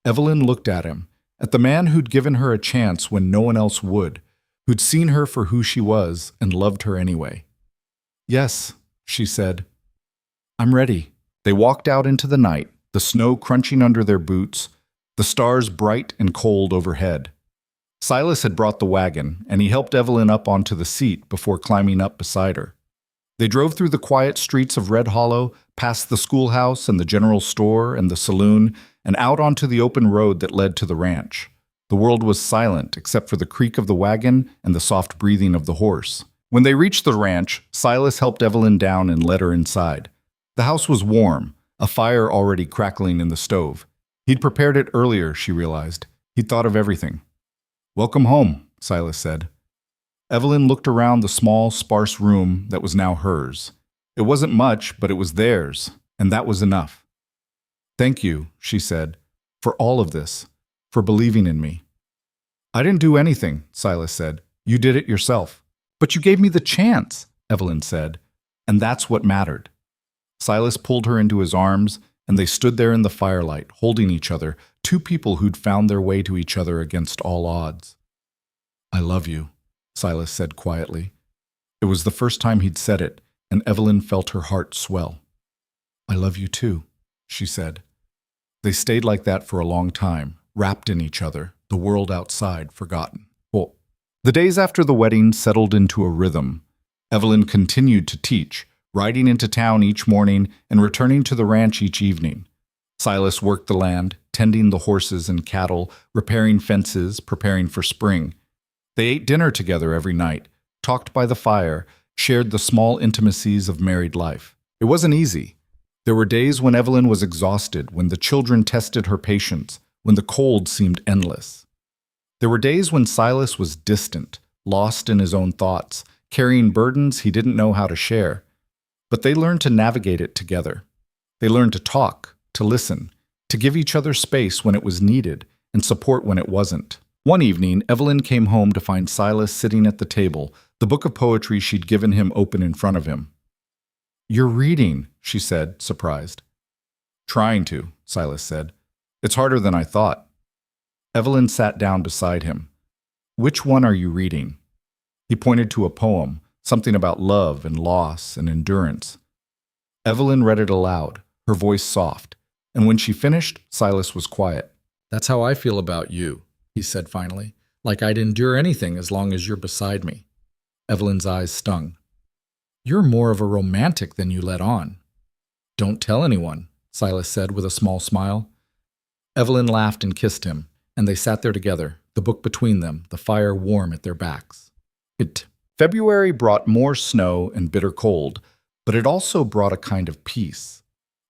[SPEAKER 1] Evelyn looked at him, at the man who'd given her a chance when no one else would, who'd seen her for who she was and loved her anyway. "Yes," she said. "I'm ready." They walked out into the night, the snow crunching under their boots, the stars bright and cold overhead. Silas had brought the wagon, and he helped Evelyn up onto the seat before climbing up beside her. They drove through the quiet streets of Red Hollow, past the schoolhouse and the general store and the saloon, and out onto the open road that led to the ranch. The world was silent except for the creak of the wagon and the soft breathing of the horse. When they reached the ranch, Silas helped Evelyn down and led her inside. The house was warm, a fire already crackling in the stove. He'd prepared it earlier, she realized. He'd thought of everything. "Welcome home," Silas said. Evelyn looked around the small, sparse room that was now hers. It wasn't much, but it was theirs, and that was enough. "Thank you," she said, "for all of this, for believing in me." "I didn't do anything," Silas said. "You did it yourself." "But you gave me the chance," Evelyn said, "and that's what mattered." Silas pulled her into his arms, and they stood there in the firelight, holding each other, two people who'd found their way to each other against all odds. "I love you," Silas said quietly. It was the first time he'd said it, and Evelyn felt her heart swell. "I love you too," she said. They stayed like that for a long time, wrapped in each other, the world outside forgotten. Well, the days after the wedding settled into a rhythm. Evelyn continued to teach, riding into town each morning and returning to the ranch each evening. Silas worked the land, tending the horses and cattle, repairing fences, preparing for spring. They ate dinner together every night, talked by the fire, shared the small intimacies of married life. It wasn't easy. There were days when Evelyn was exhausted, when the children tested her patience, when the cold seemed endless. There were days when Silas was distant, lost in his own thoughts, carrying burdens he didn't know how to share. But they learned to navigate it together. They learned to talk, to listen, to give each other space when it was needed and support when it wasn't. One evening, Evelyn came home to find Silas sitting at the table, the book of poetry she'd given him open in front of him. "You're reading," she said, surprised. "Trying to," Silas said. "It's harder than I thought." Evelyn sat down beside him. "Which one are you reading?" He pointed to a poem, something about love and loss and endurance. Evelyn read it aloud, her voice soft, and when she finished, Silas was quiet. "That's how I feel about you," he said finally, "like I'd endure anything as long as you're beside me." Evelyn's eyes stung. "You're more of a romantic than you let on." "Don't tell anyone," Silas said with a small smile. Evelyn laughed and kissed him, and they sat there together, the book between them, the fire warm at their backs. February brought more snow and bitter cold, but it also brought a kind of peace.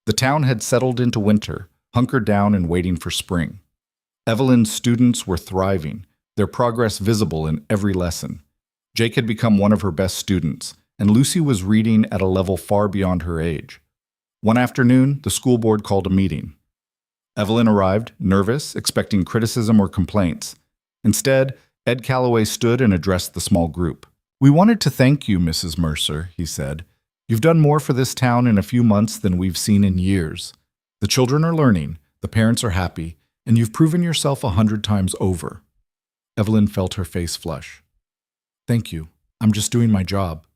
[SPEAKER 1] The town had settled into winter, hunkered down and waiting for spring. Evelyn's students were thriving, their progress visible in every lesson. Jake had become one of her best students, and Lucy was reading at a level far beyond her age. One afternoon, the school board called a meeting. Evelyn arrived, nervous, expecting criticism or complaints. Instead, Ed Calloway stood and addressed the small group. "We wanted to thank you, Mrs. Mercer," he said. "You've done more for this town in a few months than we've seen in years. The children are learning, the parents are happy, and you've proven yourself 100 times over." Evelyn felt her face flush. "Thank you. I'm just doing my job."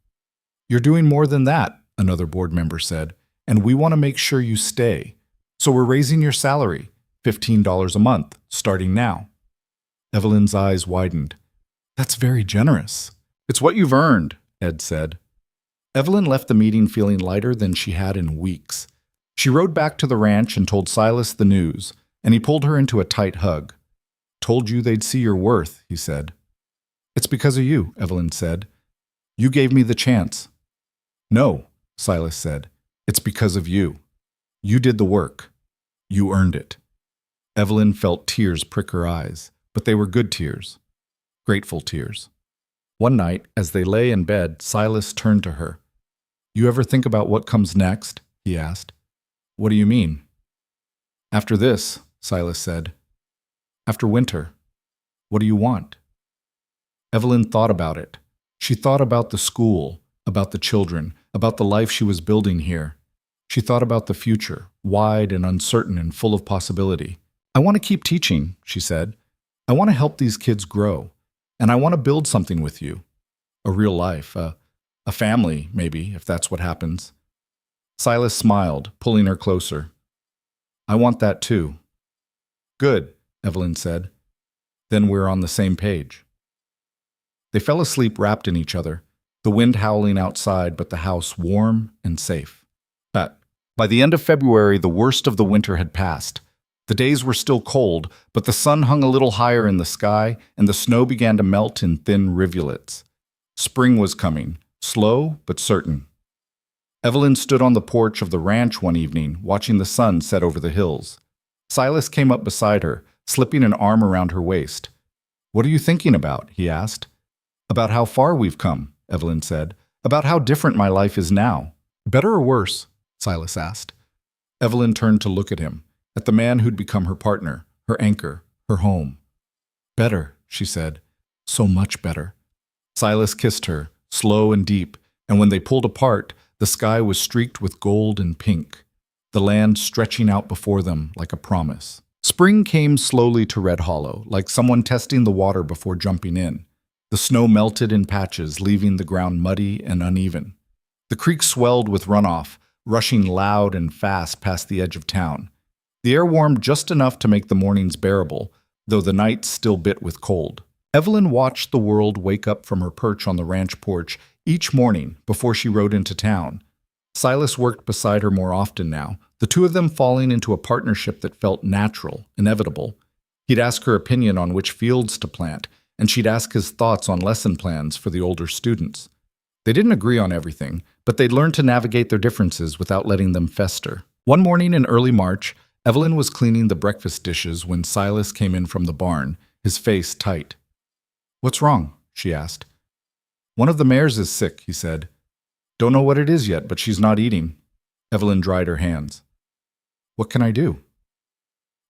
[SPEAKER 1] "You're doing more than that," another board member said, "and we want to make sure you stay. So we're raising your salary, $15 a month, starting now." Evelyn's eyes widened. "That's very generous." "It's what you've earned," Ed said. Evelyn left the meeting feeling lighter than she had in weeks. She rode back to the ranch and told Silas the news, and he pulled her into a tight hug. "Told you they'd see your worth," he said. "It's because of you," Evelyn said. "You gave me the chance." "No," Silas said. "It's because of you. You did the work. You earned it." Evelyn felt tears prick her eyes, but they were good tears. Grateful tears. One night, as they lay in bed, Silas turned to her. "You ever think about what comes next?" he asked. "What do you mean?" "After this," Silas said. "After winter. What do you want?" Evelyn thought about it. She thought about the school, about the children, about the life she was building here. She thought about the future, wide and uncertain and full of possibility. "I want to keep teaching," she said. "I want to help these kids grow. And I want to build something with you. A real life, a family, maybe, if that's what happens." Silas smiled, pulling her closer. "I want that too." "Good," Evelyn said. "Then we're on the same page." They fell asleep wrapped in each other, the wind howling outside, but the house warm and safe. By the end of February, the worst of the winter had passed. The days were still cold, but the sun hung a little higher in the sky, and the snow began to melt in thin rivulets. Spring was coming, slow but certain. Evelyn stood on the porch of the ranch one evening, watching the sun set over the hills. Silas came up beside her, slipping an arm around her waist. "What are you thinking about?" he asked. "About how far we've come," Evelyn said. "About how different my life is now." "Better or worse?" Silas asked. Evelyn turned to look at him, at the man who'd become her partner, her anchor, her home. "Better," she said. "So much better." Silas kissed her, slow and deep, and when they pulled apart, the sky was streaked with gold and pink, the land stretching out before them like a promise. Spring came slowly to Red Hollow, like someone testing the water before jumping in. The snow melted in patches, leaving the ground muddy and uneven. The creek swelled with runoff, rushing loud and fast past the edge of town. The air warmed just enough to make the mornings bearable, though the nights still bit with cold. Evelyn watched the world wake up from her perch on the ranch porch each morning before she rode into town. Silas worked beside her more often now, the two of them falling into a partnership that felt natural, inevitable. He'd ask her opinion on which fields to plant, and she'd ask his thoughts on lesson plans for the older students. They didn't agree on everything, but they'd learned to navigate their differences without letting them fester. One morning in early March, Evelyn was cleaning the breakfast dishes when Silas came in from the barn, his face tight. "What's wrong?" she asked. "One of the mares is sick," he said. "Don't know what it is yet, but she's not eating." Evelyn dried her hands. "What can I do?"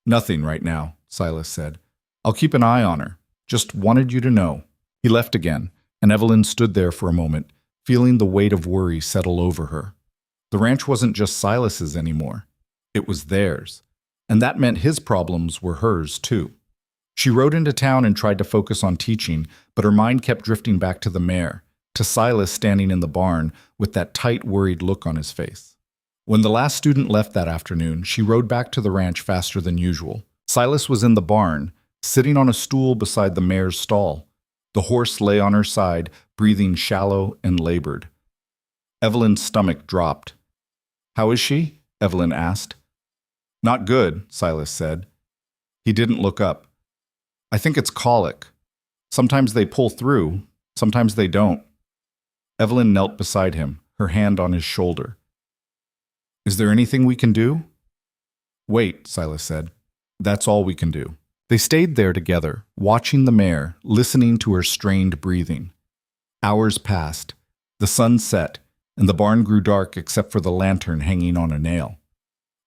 [SPEAKER 1] "Nothing right now," Silas said. "I'll keep an eye on her. Just wanted you to know." He left again, and Evelyn stood there for a moment, feeling the weight of worry settle over her. The ranch wasn't just Silas's anymore. It was theirs. And that meant his problems were hers, too. She rode into town and tried to focus on teaching, but her mind kept drifting back to the mare, to Silas standing in the barn with that tight, worried look on his face. When the last student left that afternoon, she rode back to the ranch faster than usual. Silas was in the barn, sitting on a stool beside the mare's stall. The horse lay on her side, breathing shallow and labored. Evelyn's stomach dropped. "How is she?" Evelyn asked. "Not good," Silas said. He didn't look up. "I think it's colic. Sometimes they pull through, sometimes they don't." Evelyn knelt beside him, her hand on his shoulder. "Is there anything we can do?" "Wait," Silas said. "That's all we can do." They stayed there together, watching the mare, listening to her strained breathing. Hours passed. The sun set, and the barn grew dark except for the lantern hanging on a nail.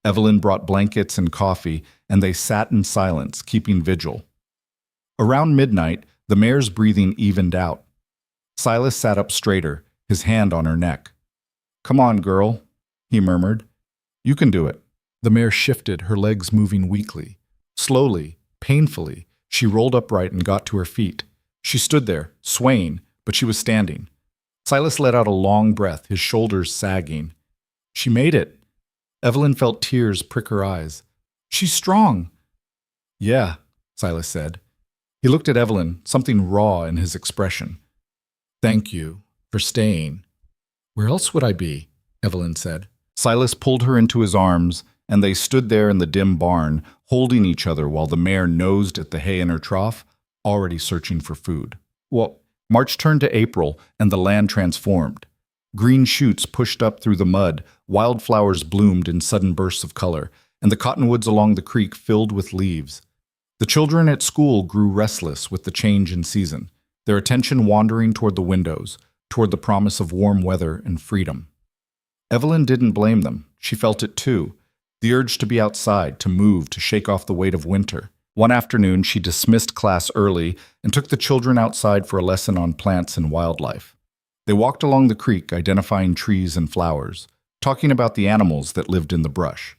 [SPEAKER 1] Evelyn brought blankets and coffee, and they sat in silence, keeping vigil. Around midnight, the mare's breathing evened out. Silas sat up straighter, his hand on her neck. "Come on, girl," he murmured. "You can do it." The mare shifted, her legs moving weakly. Slowly, painfully, she rolled upright and got to her feet. She stood there, swaying, but she was standing. Silas let out a long breath, his shoulders sagging. She made it. Evelyn felt tears prick her eyes. "She's strong." "Yeah," Silas said. He looked at Evelyn, something raw in his expression. "Thank you for staying." "Where else would I be?" Evelyn said. Silas pulled her into his arms, and they stood there in the dim barn, holding each other while the mare nosed at the hay in her trough, already searching for food. Well, March turned to April, and the land transformed. Green shoots pushed up through the mud, wildflowers bloomed in sudden bursts of color, and the cottonwoods along the creek filled with leaves. The children at school grew restless with the change in season, their attention wandering toward the windows, toward the promise of warm weather and freedom. Evelyn didn't blame them. She felt it too, the urge to be outside, to move, to shake off the weight of winter. One afternoon, she dismissed class early and took the children outside for a lesson on plants and wildlife. They walked along the creek, identifying trees and flowers, talking about the animals that lived in the brush.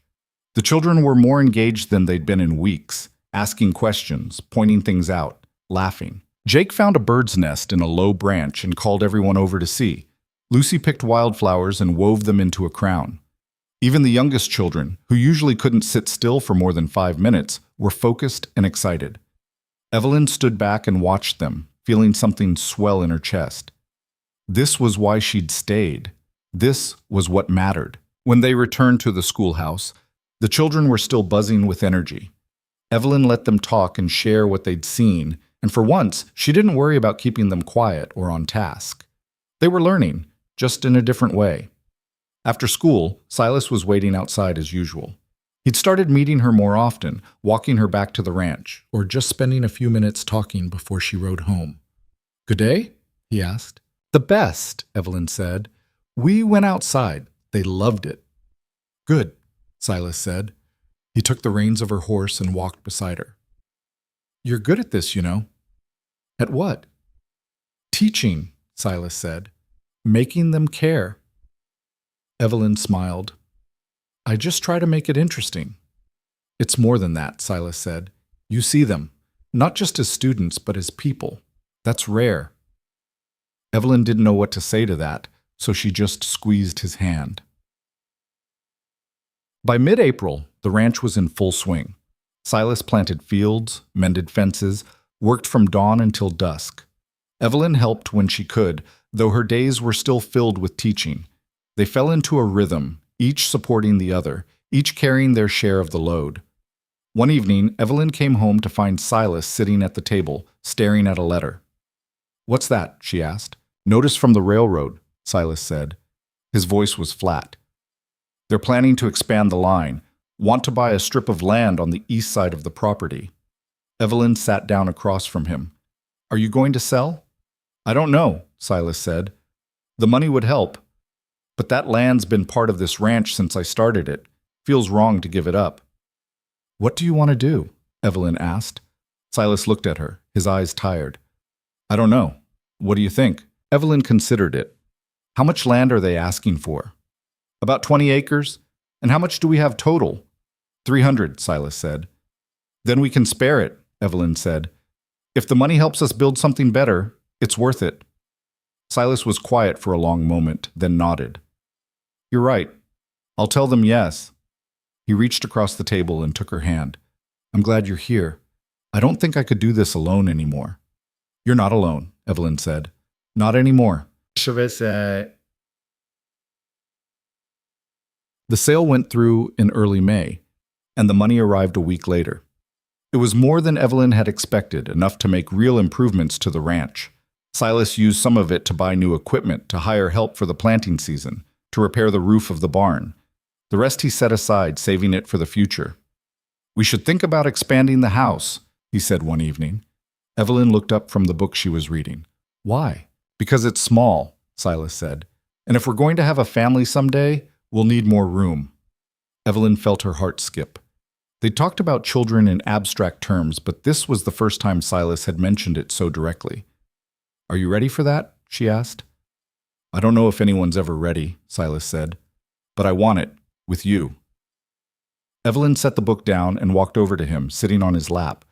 [SPEAKER 1] The children were more engaged than they'd been in weeks, asking questions, pointing things out, laughing. Jake found a bird's nest in a low branch and called everyone over to see. Lucy picked wildflowers and wove them into a crown. Even the youngest children, who usually couldn't sit still for more than 5 minutes, were focused and excited. Evelyn stood back and watched them, feeling something swell in her chest. This was why she'd stayed. This was what mattered. When they returned to the schoolhouse, the children were still buzzing with energy. Evelyn let them talk and share what they'd seen, and for once, she didn't worry about keeping them quiet or on task. They were learning, just in a different way. After school, Silas was waiting outside as usual. He'd started meeting her more often, walking her back to the ranch, or just spending a few minutes talking before she rode home. "Good day?" he asked. "The best," Evelyn said. "We went outside. They loved it." "Good," Silas said. He took the reins of her horse and walked beside her. "You're good at this, you know." "At what?" "Teaching," Silas said. "Making them care." Evelyn smiled. "I just try to make it interesting." "It's more than that," Silas said. "You see them, not just as students, but as people. That's rare." Evelyn didn't know what to say to that, so she just squeezed his hand. By mid-April, the ranch was in full swing. Silas planted fields, mended fences, worked from dawn until dusk. Evelyn helped when she could, though her days were still filled with teaching. They fell into a rhythm, each supporting the other, each carrying their share of the load. One evening, Evelyn came home to find Silas sitting at the table, staring at a letter. "What's that?" she asked. "Notice from the railroad," Silas said. His voice was flat. "They're planning to expand the line, want to buy a strip of land on the east side of the property." Evelyn sat down across from him. "Are you going to sell?" "I don't know," Silas said. "The money would help. But that land's been part of this ranch since I started it. Feels wrong to give it up." "What do you want to do?" Evelyn asked. Silas looked at her, his eyes tired. "I don't know. What do you think?" Evelyn considered it. "How much land are they asking for?" "About 20 acres. And how much do we have total?" 300, Silas said. "Then we can spare it," Evelyn said. "If the money helps us build something better, it's worth it." Silas was quiet for a long moment, then nodded. "You're right. I'll tell them yes." He reached across the table and took her hand. "I'm glad you're here. I don't think I could do this alone anymore." "You're not alone," Evelyn said. "Not anymore." The sale went through in early May, and the money arrived a week later. It was more than Evelyn had expected, enough to make real improvements to the ranch. Silas used some of it to buy new equipment, to hire help for the planting season, to repair the roof of the barn. The rest he set aside, saving it for the future. "We should think about expanding the house," he said one evening. Evelyn looked up from the book she was reading. "Why?" Because it's small, Silas said. And if we're going to have a family someday, we'll need more room. Evelyn felt her heart skip. They talked about children in abstract terms, but this was the first time Silas had mentioned it so directly. Are you ready for that? She asked. I don't know if anyone's ever ready, Silas said. But I want it, with you. Evelyn set the book down and walked over to him, sitting on his lap.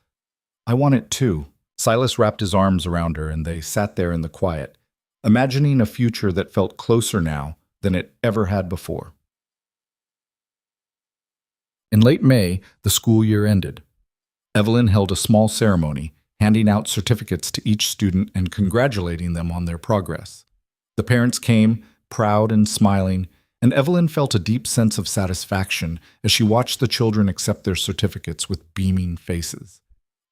[SPEAKER 1] I want it too. Silas wrapped his arms around her and they sat there in the quiet, imagining a future that felt closer now than it ever had before. In late May, the school year ended. Evelyn held a small ceremony, handing out certificates to each student and congratulating them on their progress. The parents came, proud and smiling, and Evelyn felt a deep sense of satisfaction as she watched the children accept their certificates with beaming faces.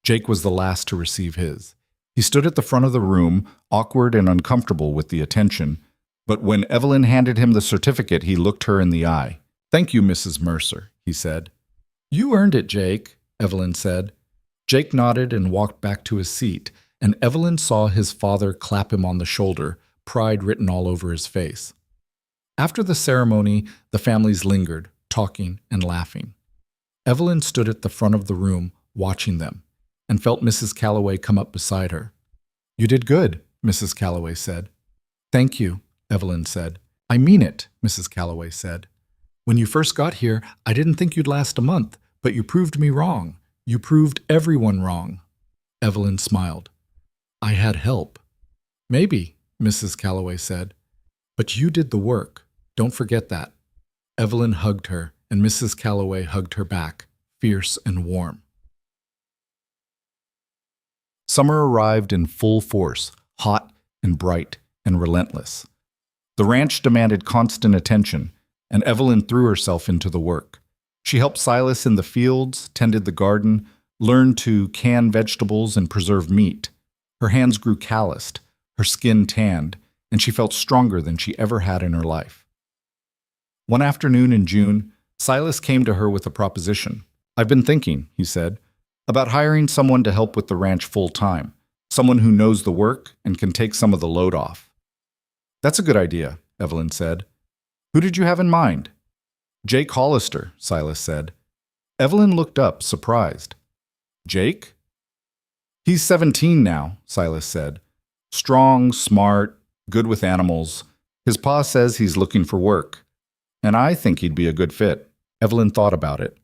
[SPEAKER 1] Jake was the last to receive his. He stood at the front of the room, awkward and uncomfortable with the attention, but when Evelyn handed him the certificate, he looked her in the eye. Thank you, Mrs. Mercer, he said. You earned it, Jake, Evelyn said. Jake nodded and walked back to his seat, and Evelyn saw his father clap him on the shoulder, pride written all over his face. After the ceremony, the families lingered, talking and laughing. Evelyn stood at the front of the room, watching them, and felt Mrs. Calloway come up beside her. You did good, Mrs. Calloway said. Thank you, Evelyn said. I mean it, Mrs. Calloway said. When you first got here, I didn't think you'd last a month, but you proved me wrong. You proved everyone wrong. Evelyn smiled. I had help. Maybe, Mrs. Calloway said. But you did the work. Don't forget that. Evelyn hugged her, and Mrs. Calloway hugged her back, fierce and warm. Summer arrived in full force, hot and bright and relentless. The ranch demanded constant attention, and Evelyn threw herself into the work. She helped Silas in the fields, tended the garden, learned to can vegetables and preserve meat. Her hands grew calloused, her skin tanned, and she felt stronger than she ever had in her life. One afternoon in June, Silas came to her with a proposition. I've been thinking, he said, about hiring someone to help with the ranch full-time, someone who knows the work and can take some of the load off. That's a good idea, Evelyn said. Who did you have in mind? Jake Hollister, Silas said. Evelyn looked up, surprised. Jake? He's 17 now, Silas said. Strong, smart, good with animals. His pa says he's looking for work. And I think he'd be a good fit. Evelyn thought about it.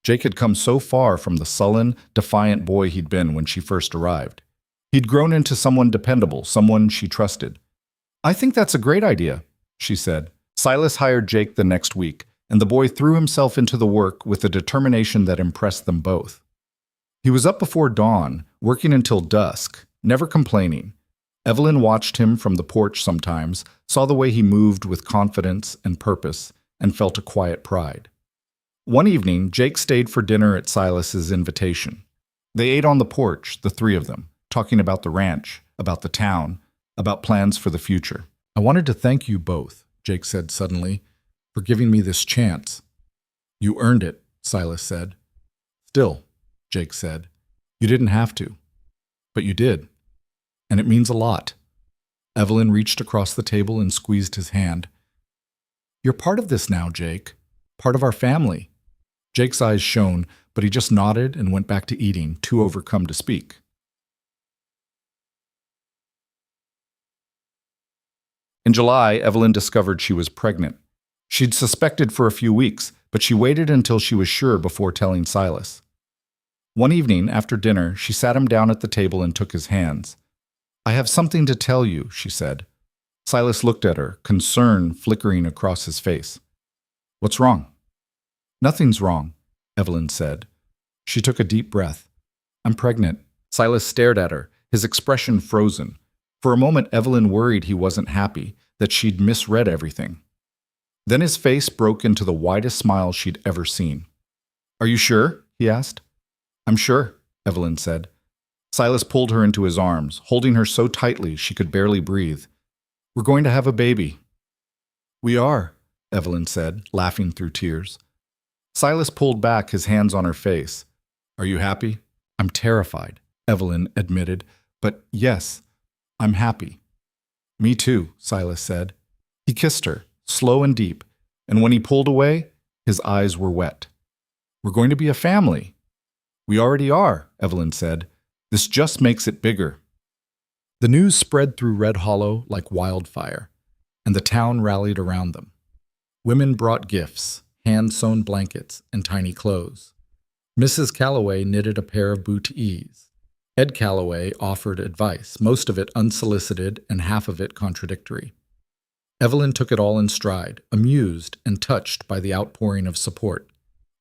[SPEAKER 1] Jake had come so far from the sullen, defiant boy he'd been when she first arrived. He'd grown into someone dependable, someone she trusted. I think that's a great idea, she said. Silas hired Jake the next week, and the boy threw himself into the work with a determination that impressed them both. He was up before dawn, working until dusk, never complaining. Evelyn watched him from the porch sometimes, saw the way he moved with confidence and purpose, and felt a quiet pride. One evening, Jake stayed for dinner at Silas's invitation. They ate on the porch, the three of them, talking about the ranch, about the town, about plans for the future. I wanted to thank you both, Jake said suddenly, for giving me this chance. You earned it, Silas said. Still, Jake said, you didn't have to. But you did. And it means a lot. Evelyn reached across the table and squeezed his hand. You're part of this now, Jake. Part of our family. Jake's eyes shone, but he just nodded and went back to eating, too overcome to speak. In July, Evelyn discovered she was pregnant. She'd suspected for a few weeks, but she waited until she was sure before telling Silas. One evening, after dinner, she sat him down at the table and took his hands. I have something to tell you, she said. Silas looked at her, concern flickering across his face. What's wrong? Nothing's wrong, Evelyn said. She took a deep breath. I'm pregnant. Silas stared at her, his expression frozen. For a moment, Evelyn worried he wasn't happy, that she'd misread everything. Then his face broke into the widest smile she'd ever seen. Are you sure? He asked. I'm sure, Evelyn said. Silas pulled her into his arms, holding her so tightly she could barely breathe. We're going to have a baby. We are, Evelyn said, laughing through tears. Silas pulled back, his hands on her face. Are you happy? I'm terrified, Evelyn admitted, but yes, I'm happy. Me too, Silas said. He kissed her, slow and deep, and when he pulled away, his eyes were wet. We're going to be a family. We already are, Evelyn said. This just makes it bigger. The news spread through Red Hollow like wildfire, and the town rallied around them. Women brought gifts, hand-sewn blankets, and tiny clothes. Mrs. Calloway knitted a pair of bootees. Ed Calloway offered advice, most of it unsolicited and half of it contradictory. Evelyn took it all in stride, amused and touched by the outpouring of support.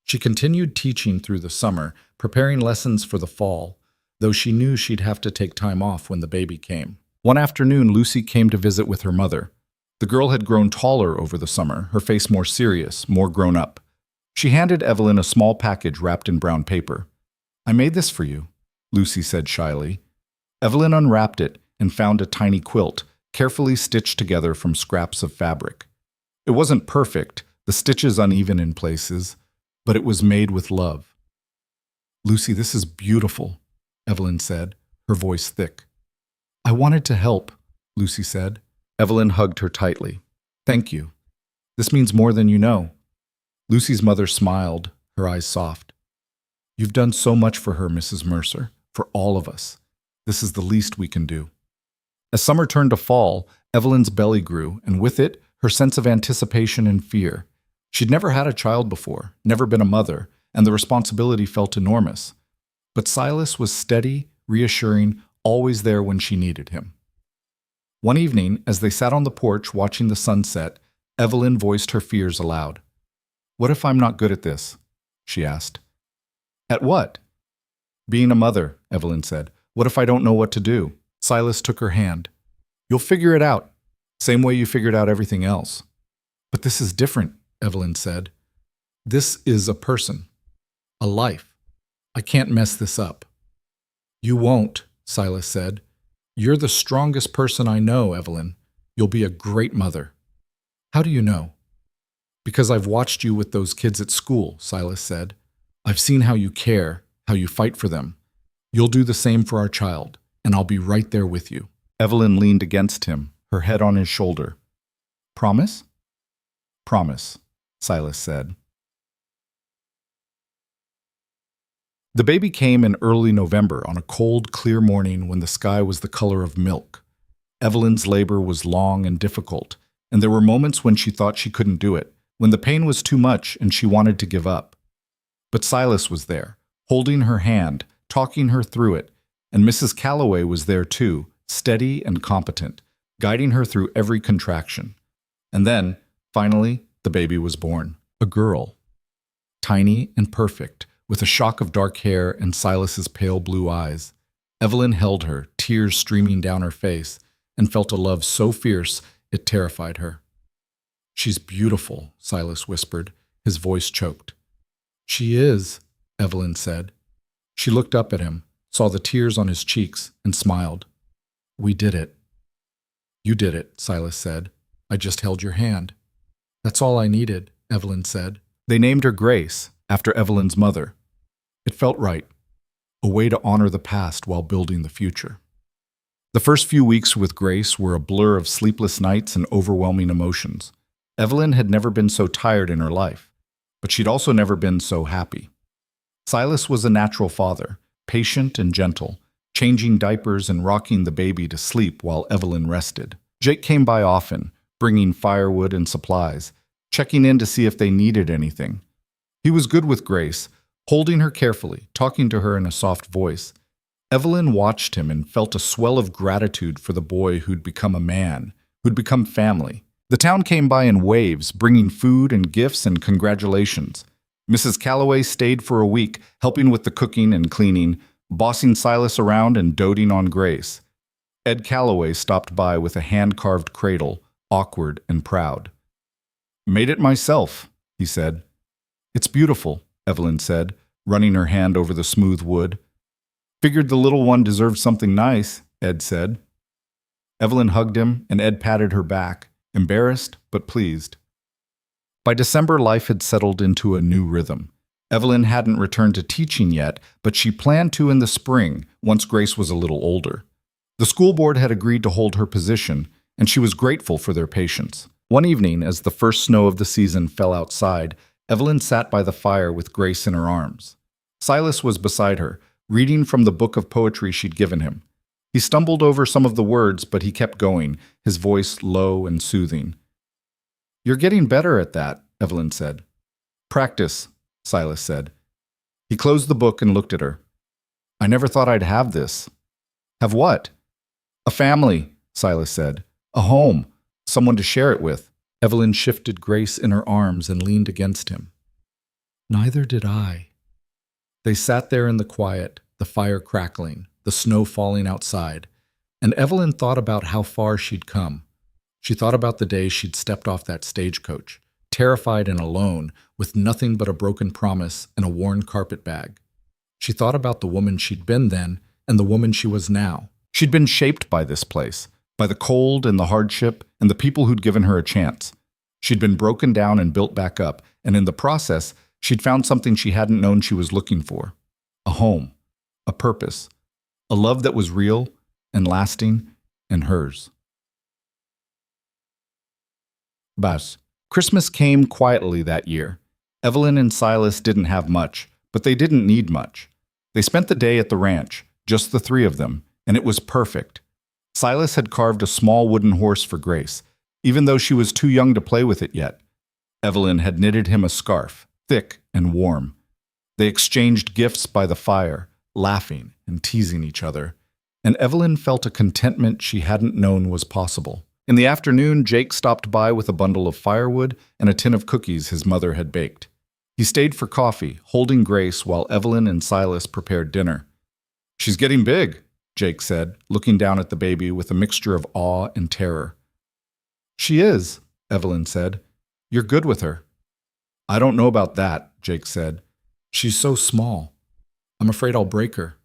[SPEAKER 1] She continued teaching through the summer, preparing lessons for the fall, though she knew she'd have to take time off when the baby came. One afternoon, Lucy came to visit with her mother. The girl had grown taller over the summer, her face more serious, more grown up. She handed Evelyn a small package wrapped in brown paper. I made this for you, Lucy said shyly. Evelyn unwrapped it and found a tiny quilt, carefully stitched together from scraps of fabric. It wasn't perfect, the stitches uneven in places, but it was made with love. Lucy, this is beautiful, Evelyn said, her voice thick. I wanted to help, Lucy said. Evelyn hugged her tightly. Thank you. This means more than you know. Lucy's mother smiled, her eyes soft. You've done so much for her, Mrs. Mercer, for all of us. This is the least we can do. As summer turned to fall, Evelyn's belly grew, and with it, her sense of anticipation and fear. She'd never had a child before, never been a mother, and the responsibility felt enormous. But Silas was steady, reassuring, always there when she needed him. One evening, as they sat on the porch watching the sunset, Evelyn voiced her fears aloud. What if I'm not good at this? She asked. At what? Being a mother, Evelyn said. What if I don't know what to do? Silas took her hand. You'll figure it out, same way you figured out everything else. But this is different, Evelyn said. This is a person, a life. I can't mess this up. You won't, Silas said. You're the strongest person I know, Evelyn. You'll be a great mother. How do you know? Because I've watched you with those kids at school, Silas said. I've seen how you care, how you fight for them. You'll do the same for our child, and I'll be right there with you. Evelyn leaned against him, her head on his shoulder. Promise? Promise, Silas said. The baby came in early November on a cold, clear morning when the sky was the color of milk. Evelyn's labor was long and difficult, and there were moments when she thought she couldn't do it, when the pain was too much and she wanted to give up. But Silas was there, holding her hand, talking her through it, and Mrs. Calloway was there too, steady and competent, guiding her through every contraction. And then, finally, the baby was born. A girl. Tiny and perfect, with a shock of dark hair and Silas's pale blue eyes. Evelyn held her, tears streaming down her face, and felt a love so fierce it terrified her. She's beautiful, Silas whispered, his voice choked. She is, Evelyn said. She looked up at him, saw the tears on his cheeks, and smiled. We did it. You did it, Silas said. I just held your hand. That's all I needed, Evelyn said. They named her Grace, after Evelyn's mother. It felt right, a way to honor the past while building the future. The first few weeks with Grace were a blur of sleepless nights and overwhelming emotions. Evelyn had never been so tired in her life, but she'd also never been so happy. Silas was a natural father, patient and gentle, changing diapers and rocking the baby to sleep while Evelyn rested. Jake came by often, bringing firewood and supplies, checking in to see if they needed anything. He was good with Grace, holding her carefully, talking to her in a soft voice. Evelyn watched him and felt a swell of gratitude for the boy who'd become a man, who'd become family. The town came by in waves, bringing food and gifts and congratulations. Mrs. Calloway stayed for a week, helping with the cooking and cleaning, bossing Silas around and doting on Grace. Ed Calloway stopped by with a hand-carved cradle, awkward and proud. Made it myself, he said. It's beautiful, Evelyn said, running her hand over the smooth wood. Figured the little one deserved something nice, Ed said. Evelyn hugged him, and Ed patted her back, embarrassed but pleased. By December, life had settled into a new rhythm. Evelyn hadn't returned to teaching yet, but she planned to in the spring, once Grace was a little older. The school board had agreed to hold her position, and she was grateful for their patience. One evening, as the first snow of the season fell outside, Evelyn sat by the fire with Grace in her arms. Silas was beside her, reading from the book of poetry she'd given him. He stumbled over some of the words, but he kept going, his voice low and soothing. "You're getting better at that," Evelyn said. "Practice," Silas said. He closed the book and looked at her. "I never thought I'd have this." "Have what?" "A family," Silas said. "A home, someone to share it with." Evelyn shifted Grace in her arms and leaned against him. "Neither did I." They sat there in the quiet, the fire crackling, the snow falling outside, and Evelyn thought about how far she'd come. She thought about the day she'd stepped off that stagecoach, terrified and alone, with nothing but a broken promise and a worn carpet bag. She thought about the woman she'd been then and the woman she was now. She'd been shaped by this place, by the cold and the hardship and the people who'd given her a chance. She'd been broken down and built back up, and in the process, she'd found something she hadn't known she was looking for. A home, a purpose, a love that was real and lasting and hers. Bas. Christmas came quietly that year. Evelyn and Silas didn't have much, but they didn't need much. They spent the day at the ranch, just the three of them, and it was perfect. Silas had carved a small wooden horse for Grace, even though she was too young to play with it yet. Evelyn had knitted him a scarf, thick and warm. They exchanged gifts by the fire, laughing and teasing each other, and Evelyn felt a contentment she hadn't known was possible. In the afternoon, Jake stopped by with a bundle of firewood and a tin of cookies his mother had baked. He stayed for coffee, holding Grace while Evelyn and Silas prepared dinner. "She's getting big," Jake said, looking down at the baby with a mixture of awe and terror. "She is," Evelyn said. "You're good with her." "I don't know about that," Jake said. "She's so small. I'm afraid I'll break her."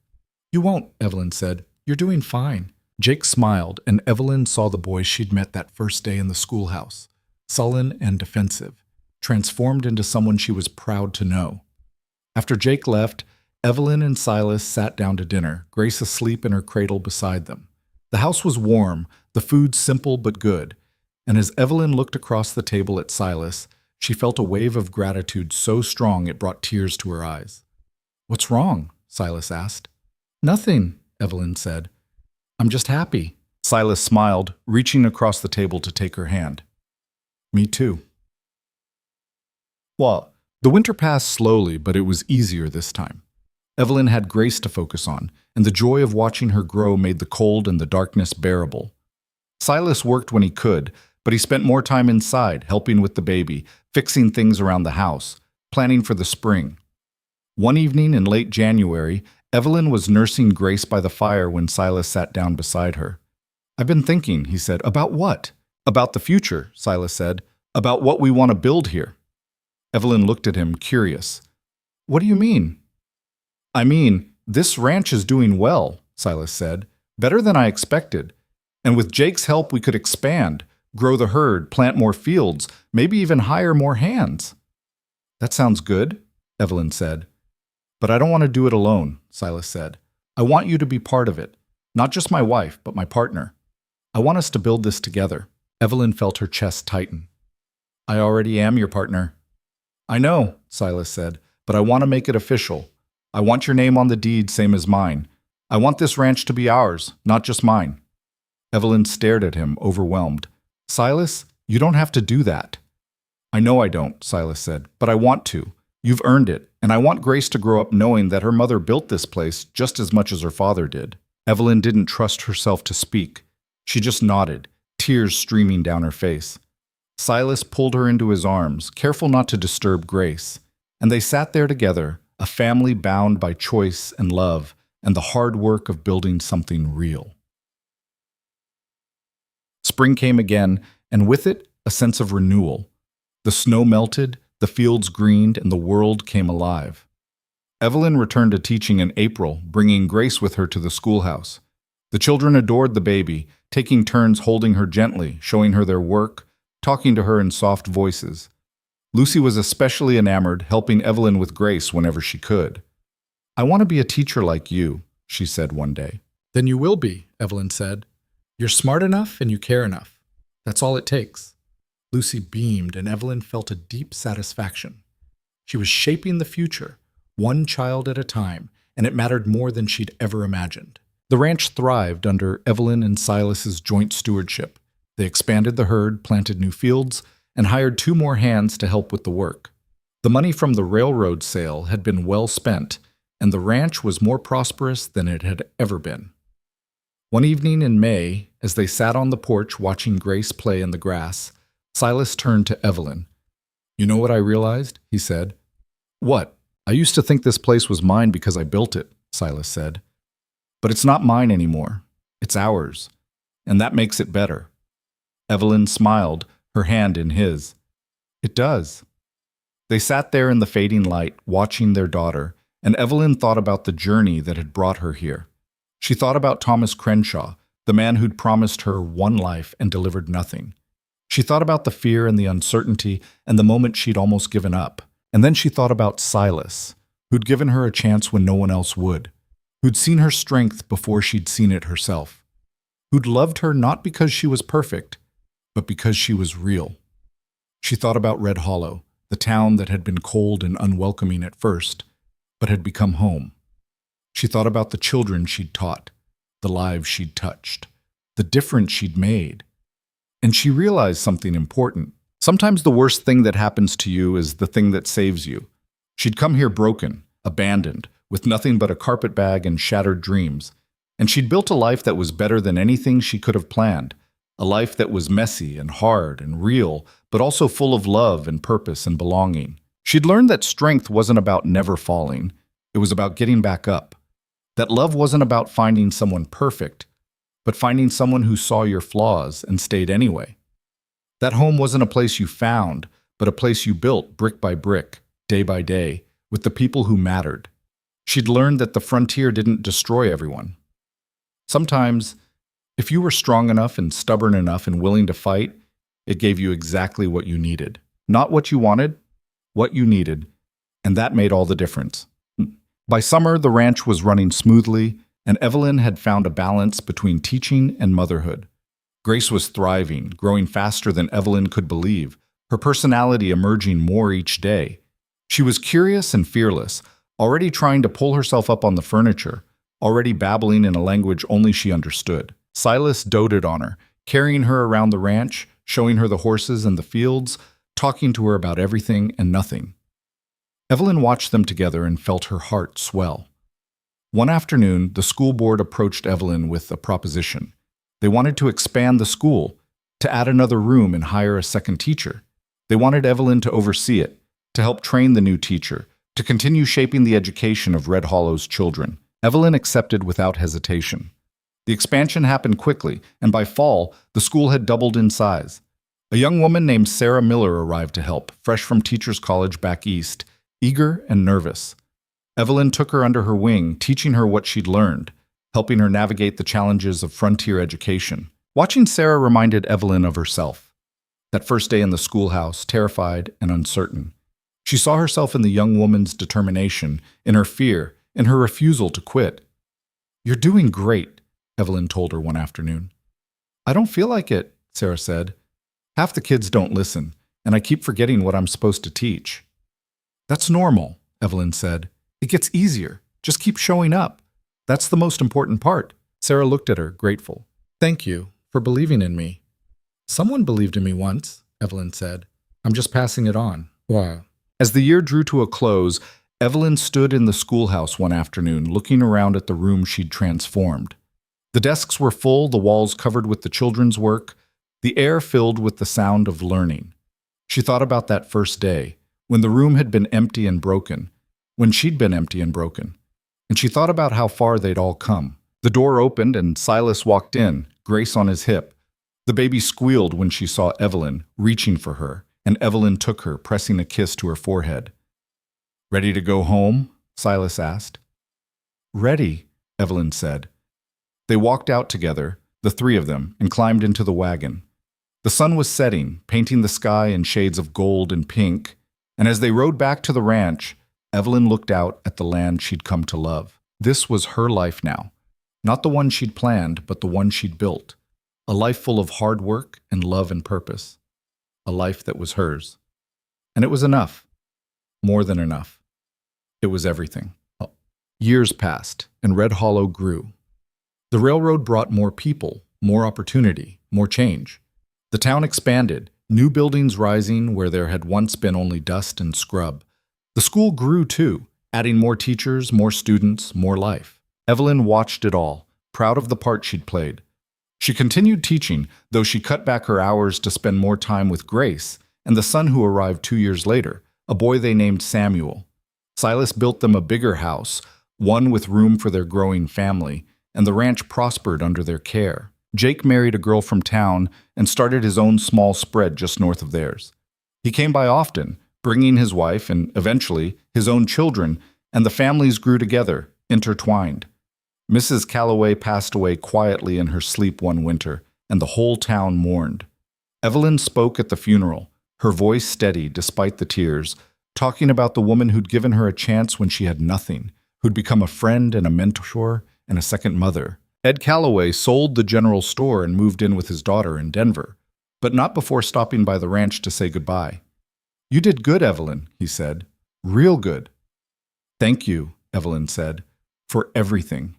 [SPEAKER 1] "You won't," Evelyn said. "You're doing fine." Jake smiled, and Evelyn saw the boy she'd met that first day in the schoolhouse, sullen and defensive, transformed into someone she was proud to know. After Jake left, Evelyn and Silas sat down to dinner, Grace asleep in her cradle beside them. The house was warm, the food simple but good, and as Evelyn looked across the table at Silas, she felt a wave of gratitude so strong it brought tears to her eyes. "What's wrong?" Silas asked. "Nothing," Evelyn said. "I'm just happy." Silas smiled, reaching across the table to take her hand. "Me too." Well, the winter passed slowly, but it was easier this time. Evelyn had Grace to focus on, and the joy of watching her grow made the cold and the darkness bearable. Silas worked when he could, but he spent more time inside, helping with the baby, fixing things around the house, planning for the spring. One evening in late January, Evelyn was nursing Grace by the fire when Silas sat down beside her. "I've been thinking," he said. "About what?" "About the future," Silas said. "About what we want to build here." Evelyn looked at him, curious. "What do you mean?" "I mean, this ranch is doing well," Silas said. "Better than I expected. And with Jake's help, we could expand, grow the herd, plant more fields, maybe even hire more hands." "That sounds good," Evelyn said. "But I don't want to do it alone," Silas said. "I want you to be part of it. Not just my wife, but my partner. I want us to build this together." Evelyn felt her chest tighten. "I already am your partner." "I know," Silas said, "but I want to make it official. I want your name on the deed, same as mine. I want this ranch to be ours, not just mine." Evelyn stared at him, overwhelmed. "Silas, you don't have to do that." "I know I don't," Silas said, "but I want to. You've earned it, and I want Grace to grow up knowing that her mother built this place just as much as her father did." Evelyn didn't trust herself to speak. She just nodded, tears streaming down her face. Silas pulled her into his arms, careful not to disturb Grace, and they sat there together, a family bound by choice and love and the hard work of building something real. Spring came again, and with it, a sense of renewal. The snow melted, the fields greened, and the world came alive. Evelyn returned to teaching in April, bringing Grace with her to the schoolhouse. The children adored the baby, taking turns holding her gently, showing her their work, talking to her in soft voices. Lucy was especially enamored, helping Evelyn with Grace whenever she could. "I want to be a teacher like you," she said one day. "Then you will be," Evelyn said. "You're smart enough and you care enough. That's all it takes. Lucy beamed, and Evelyn felt a deep satisfaction. She was shaping the future, one child at a time, and it mattered more than she'd ever imagined. The ranch thrived under Evelyn and Silas's joint stewardship. They expanded the herd, planted new fields, and hired 2 more hands to help with the work. The money from the railroad sale had been well spent, and the ranch was more prosperous than it had ever been. One evening in May, as they sat on the porch watching Grace play in the grass, Silas turned to Evelyn. "You know what I realized?" he said. "What? I used to think this place was mine because I built it," Silas said. "But it's not mine anymore. It's ours. And that makes it better." Evelyn smiled, her hand in his. "It does." They sat there in the fading light, watching their daughter, and Evelyn thought about the journey that had brought her here. She thought about Thomas Crenshaw, the man who'd promised her one life and delivered nothing. She thought about the fear and the uncertainty and the moment she'd almost given up. And then she thought about Silas, who'd given her a chance when no one else would, who'd seen her strength before she'd seen it herself, who'd loved her not because she was perfect, but because she was real. She thought about Red Hollow, the town that had been cold and unwelcoming at first, but had become home. She thought about the children she'd taught, the lives she'd touched, the difference she'd made. And she realized something important. Sometimes the worst thing that happens to you is the thing that saves you. She'd come here broken, abandoned, with nothing but a carpet bag and shattered dreams. And she'd built a life that was better than anything she could have planned. A life that was messy and hard and real, but also full of love and purpose and belonging. She'd learned that strength wasn't about never falling. It was about getting back up. That love wasn't about finding someone perfect, but finding someone who saw your flaws and stayed anyway. That home wasn't a place you found, but a place you built brick by brick, day by day, with the people who mattered. She'd learned that the frontier didn't destroy everyone. Sometimes, if you were strong enough and stubborn enough and willing to fight, it gave you exactly what you needed. Not what you wanted, what you needed, and that made all the difference. By summer, the ranch was running smoothly, and Evelyn had found a balance between teaching and motherhood. Grace was thriving, growing faster than Evelyn could believe, her personality emerging more each day. She was curious and fearless, already trying to pull herself up on the furniture, already babbling in a language only she understood. Silas doted on her, carrying her around the ranch, showing her the horses and the fields, talking to her about everything and nothing. Evelyn watched them together and felt her heart swell. One afternoon, the school board approached Evelyn with a proposition. They wanted to expand the school, to add another room and hire a second teacher. They wanted Evelyn to oversee it, to help train the new teacher, to continue shaping the education of Red Hollow's children. Evelyn accepted without hesitation. The expansion happened quickly, and by fall, the school had doubled in size. A young woman named Sarah Miller arrived to help, fresh from Teachers College back east, eager and nervous. Evelyn took her under her wing, teaching her what she'd learned, helping her navigate the challenges of frontier education. Watching Sarah reminded Evelyn of herself. That first day in the schoolhouse, terrified and uncertain. She saw herself in the young woman's determination, in her fear, in her refusal to quit. "You're doing great," Evelyn told her one afternoon. "I don't feel like it," Sarah said. "Half the kids don't listen, and I keep forgetting what I'm supposed to teach." "That's normal," Evelyn said. "It gets easier. Just keep showing up. That's the most important part." Sarah looked at her, grateful. "Thank you for believing in me." "Someone believed in me once," Evelyn said. "I'm just passing it on." Wow. As the year drew to a close, Evelyn stood in the schoolhouse one afternoon, looking around at the room she'd transformed. The desks were full, the walls covered with the children's work, the air filled with the sound of learning. She thought about that first day, when the room had been empty and broken, when she'd been empty and broken. And she thought about how far they'd all come. The door opened and Silas walked in, Grace on his hip. The baby squealed when she saw Evelyn, reaching for her, and Evelyn took her, pressing a kiss to her forehead. "Ready to go home?" Silas asked. "Ready," Evelyn said. They walked out together, the three of them, and climbed into the wagon. The sun was setting, painting the sky in shades of gold and pink, and as they rode back to the ranch, Evelyn looked out at the land she'd come to love. This was her life now. Not the one she'd planned, but the one she'd built. A life full of hard work and love and purpose. A life that was hers. And it was enough. More than enough. It was everything. Years passed, and Red Hollow grew. The railroad brought more people, more opportunity, more change. The town expanded, new buildings rising where there had once been only dust and scrub. The school grew too, adding more teachers, more students, more life. Evelyn watched it all, proud of the part she'd played. She continued teaching, though she cut back her hours to spend more time with Grace and the son who arrived 2 years later, a boy they named Samuel. Silas built them a bigger house, one with room for their growing family, and the ranch prospered under their care. Jake married a girl from town and started his own small spread just north of theirs. He came by often, bringing his wife and, eventually, his own children, and the families grew together, intertwined. Mrs. Calloway passed away quietly in her sleep one winter, and the whole town mourned. Evelyn spoke at the funeral, her voice steady despite the tears, talking about the woman who'd given her a chance when she had nothing, who'd become a friend and a mentor and a second mother. Ed Calloway sold the general store and moved in with his daughter in Denver, but not before stopping by the ranch to say goodbye. "You did good, Evelyn," he said. "Real good." "Thank you," Evelyn said, "for everything."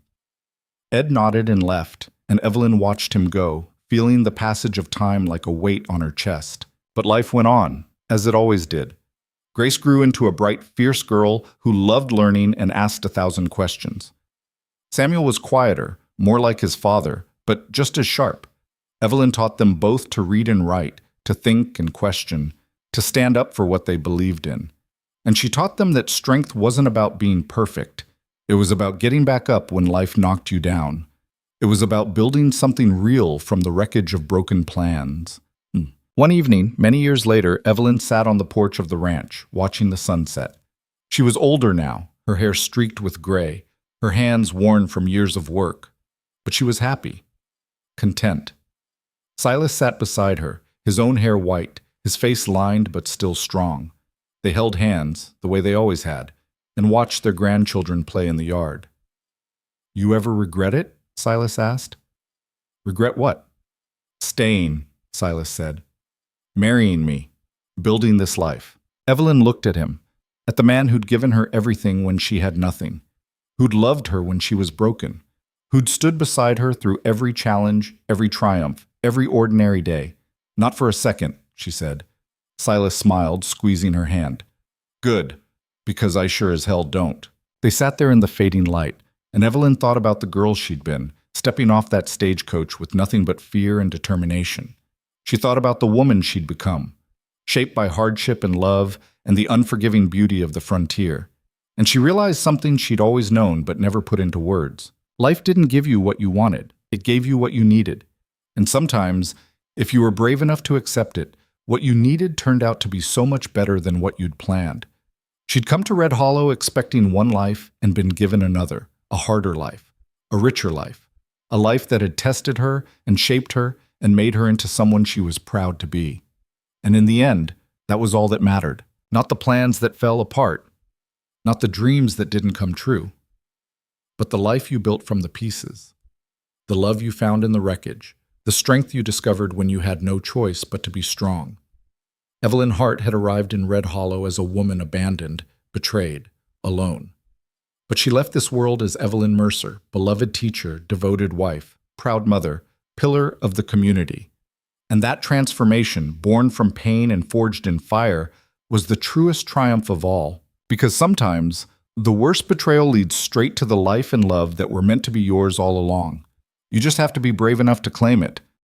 [SPEAKER 1] Ed nodded and left, and Evelyn watched him go, feeling the passage of time like a weight on her chest. But life went on, as it always did. Grace grew into a bright, fierce girl who loved learning and asked 1,000 questions. Samuel was quieter, more like his father, but just as sharp. Evelyn taught them both to read and write, to think and question, to stand up for what they believed in. And she taught them that strength wasn't about being perfect. It was about getting back up when life knocked you down. It was about building something real from the wreckage of broken plans. One evening, many years later, Evelyn sat on the porch of the ranch, watching the sunset. She was older now, her hair streaked with gray, her hands worn from years of work. But she was happy, content. Silas sat beside her, his own hair white, his face lined but still strong. They held hands, the way they always had, and watched their grandchildren play in the yard. "You ever regret it?" Silas asked. "Regret what?" "Staying," Silas said. "Marrying me. Building this life." Evelyn looked at him, at the man who'd given her everything when she had nothing, who'd loved her when she was broken, who'd stood beside her through every challenge, every triumph, every ordinary day. "Not for a second," she said. Silas smiled, squeezing her hand. "Good, because I sure as hell don't." They sat there in the fading light, and Evelyn thought about the girl she'd been, stepping off that stagecoach with nothing but fear and determination. She thought about the woman she'd become, shaped by hardship and love and the unforgiving beauty of the frontier. And she realized something she'd always known but never put into words. Life didn't give you what you wanted. It gave you what you needed. And sometimes, if you were brave enough to accept it, what you needed turned out to be so much better than what you'd planned. She'd come to Red Hollow expecting one life and been given another, a harder life, a richer life, a life that had tested her and shaped her and made her into someone she was proud to be. And in the end, that was all that mattered. Not the plans that fell apart, not the dreams that didn't come true, but the life you built from the pieces, the love you found in the wreckage, the strength you discovered when you had no choice but to be strong. Evelyn Hart had arrived in Red Hollow as a woman abandoned, betrayed, alone. But she left this world as Evelyn Mercer, beloved teacher, devoted wife, proud mother, pillar of the community. And that transformation, born from pain and forged in fire, was the truest triumph of all. Because sometimes, the worst betrayal leads straight to the life and love that were meant to be yours all along. You just have to be brave enough to claim it,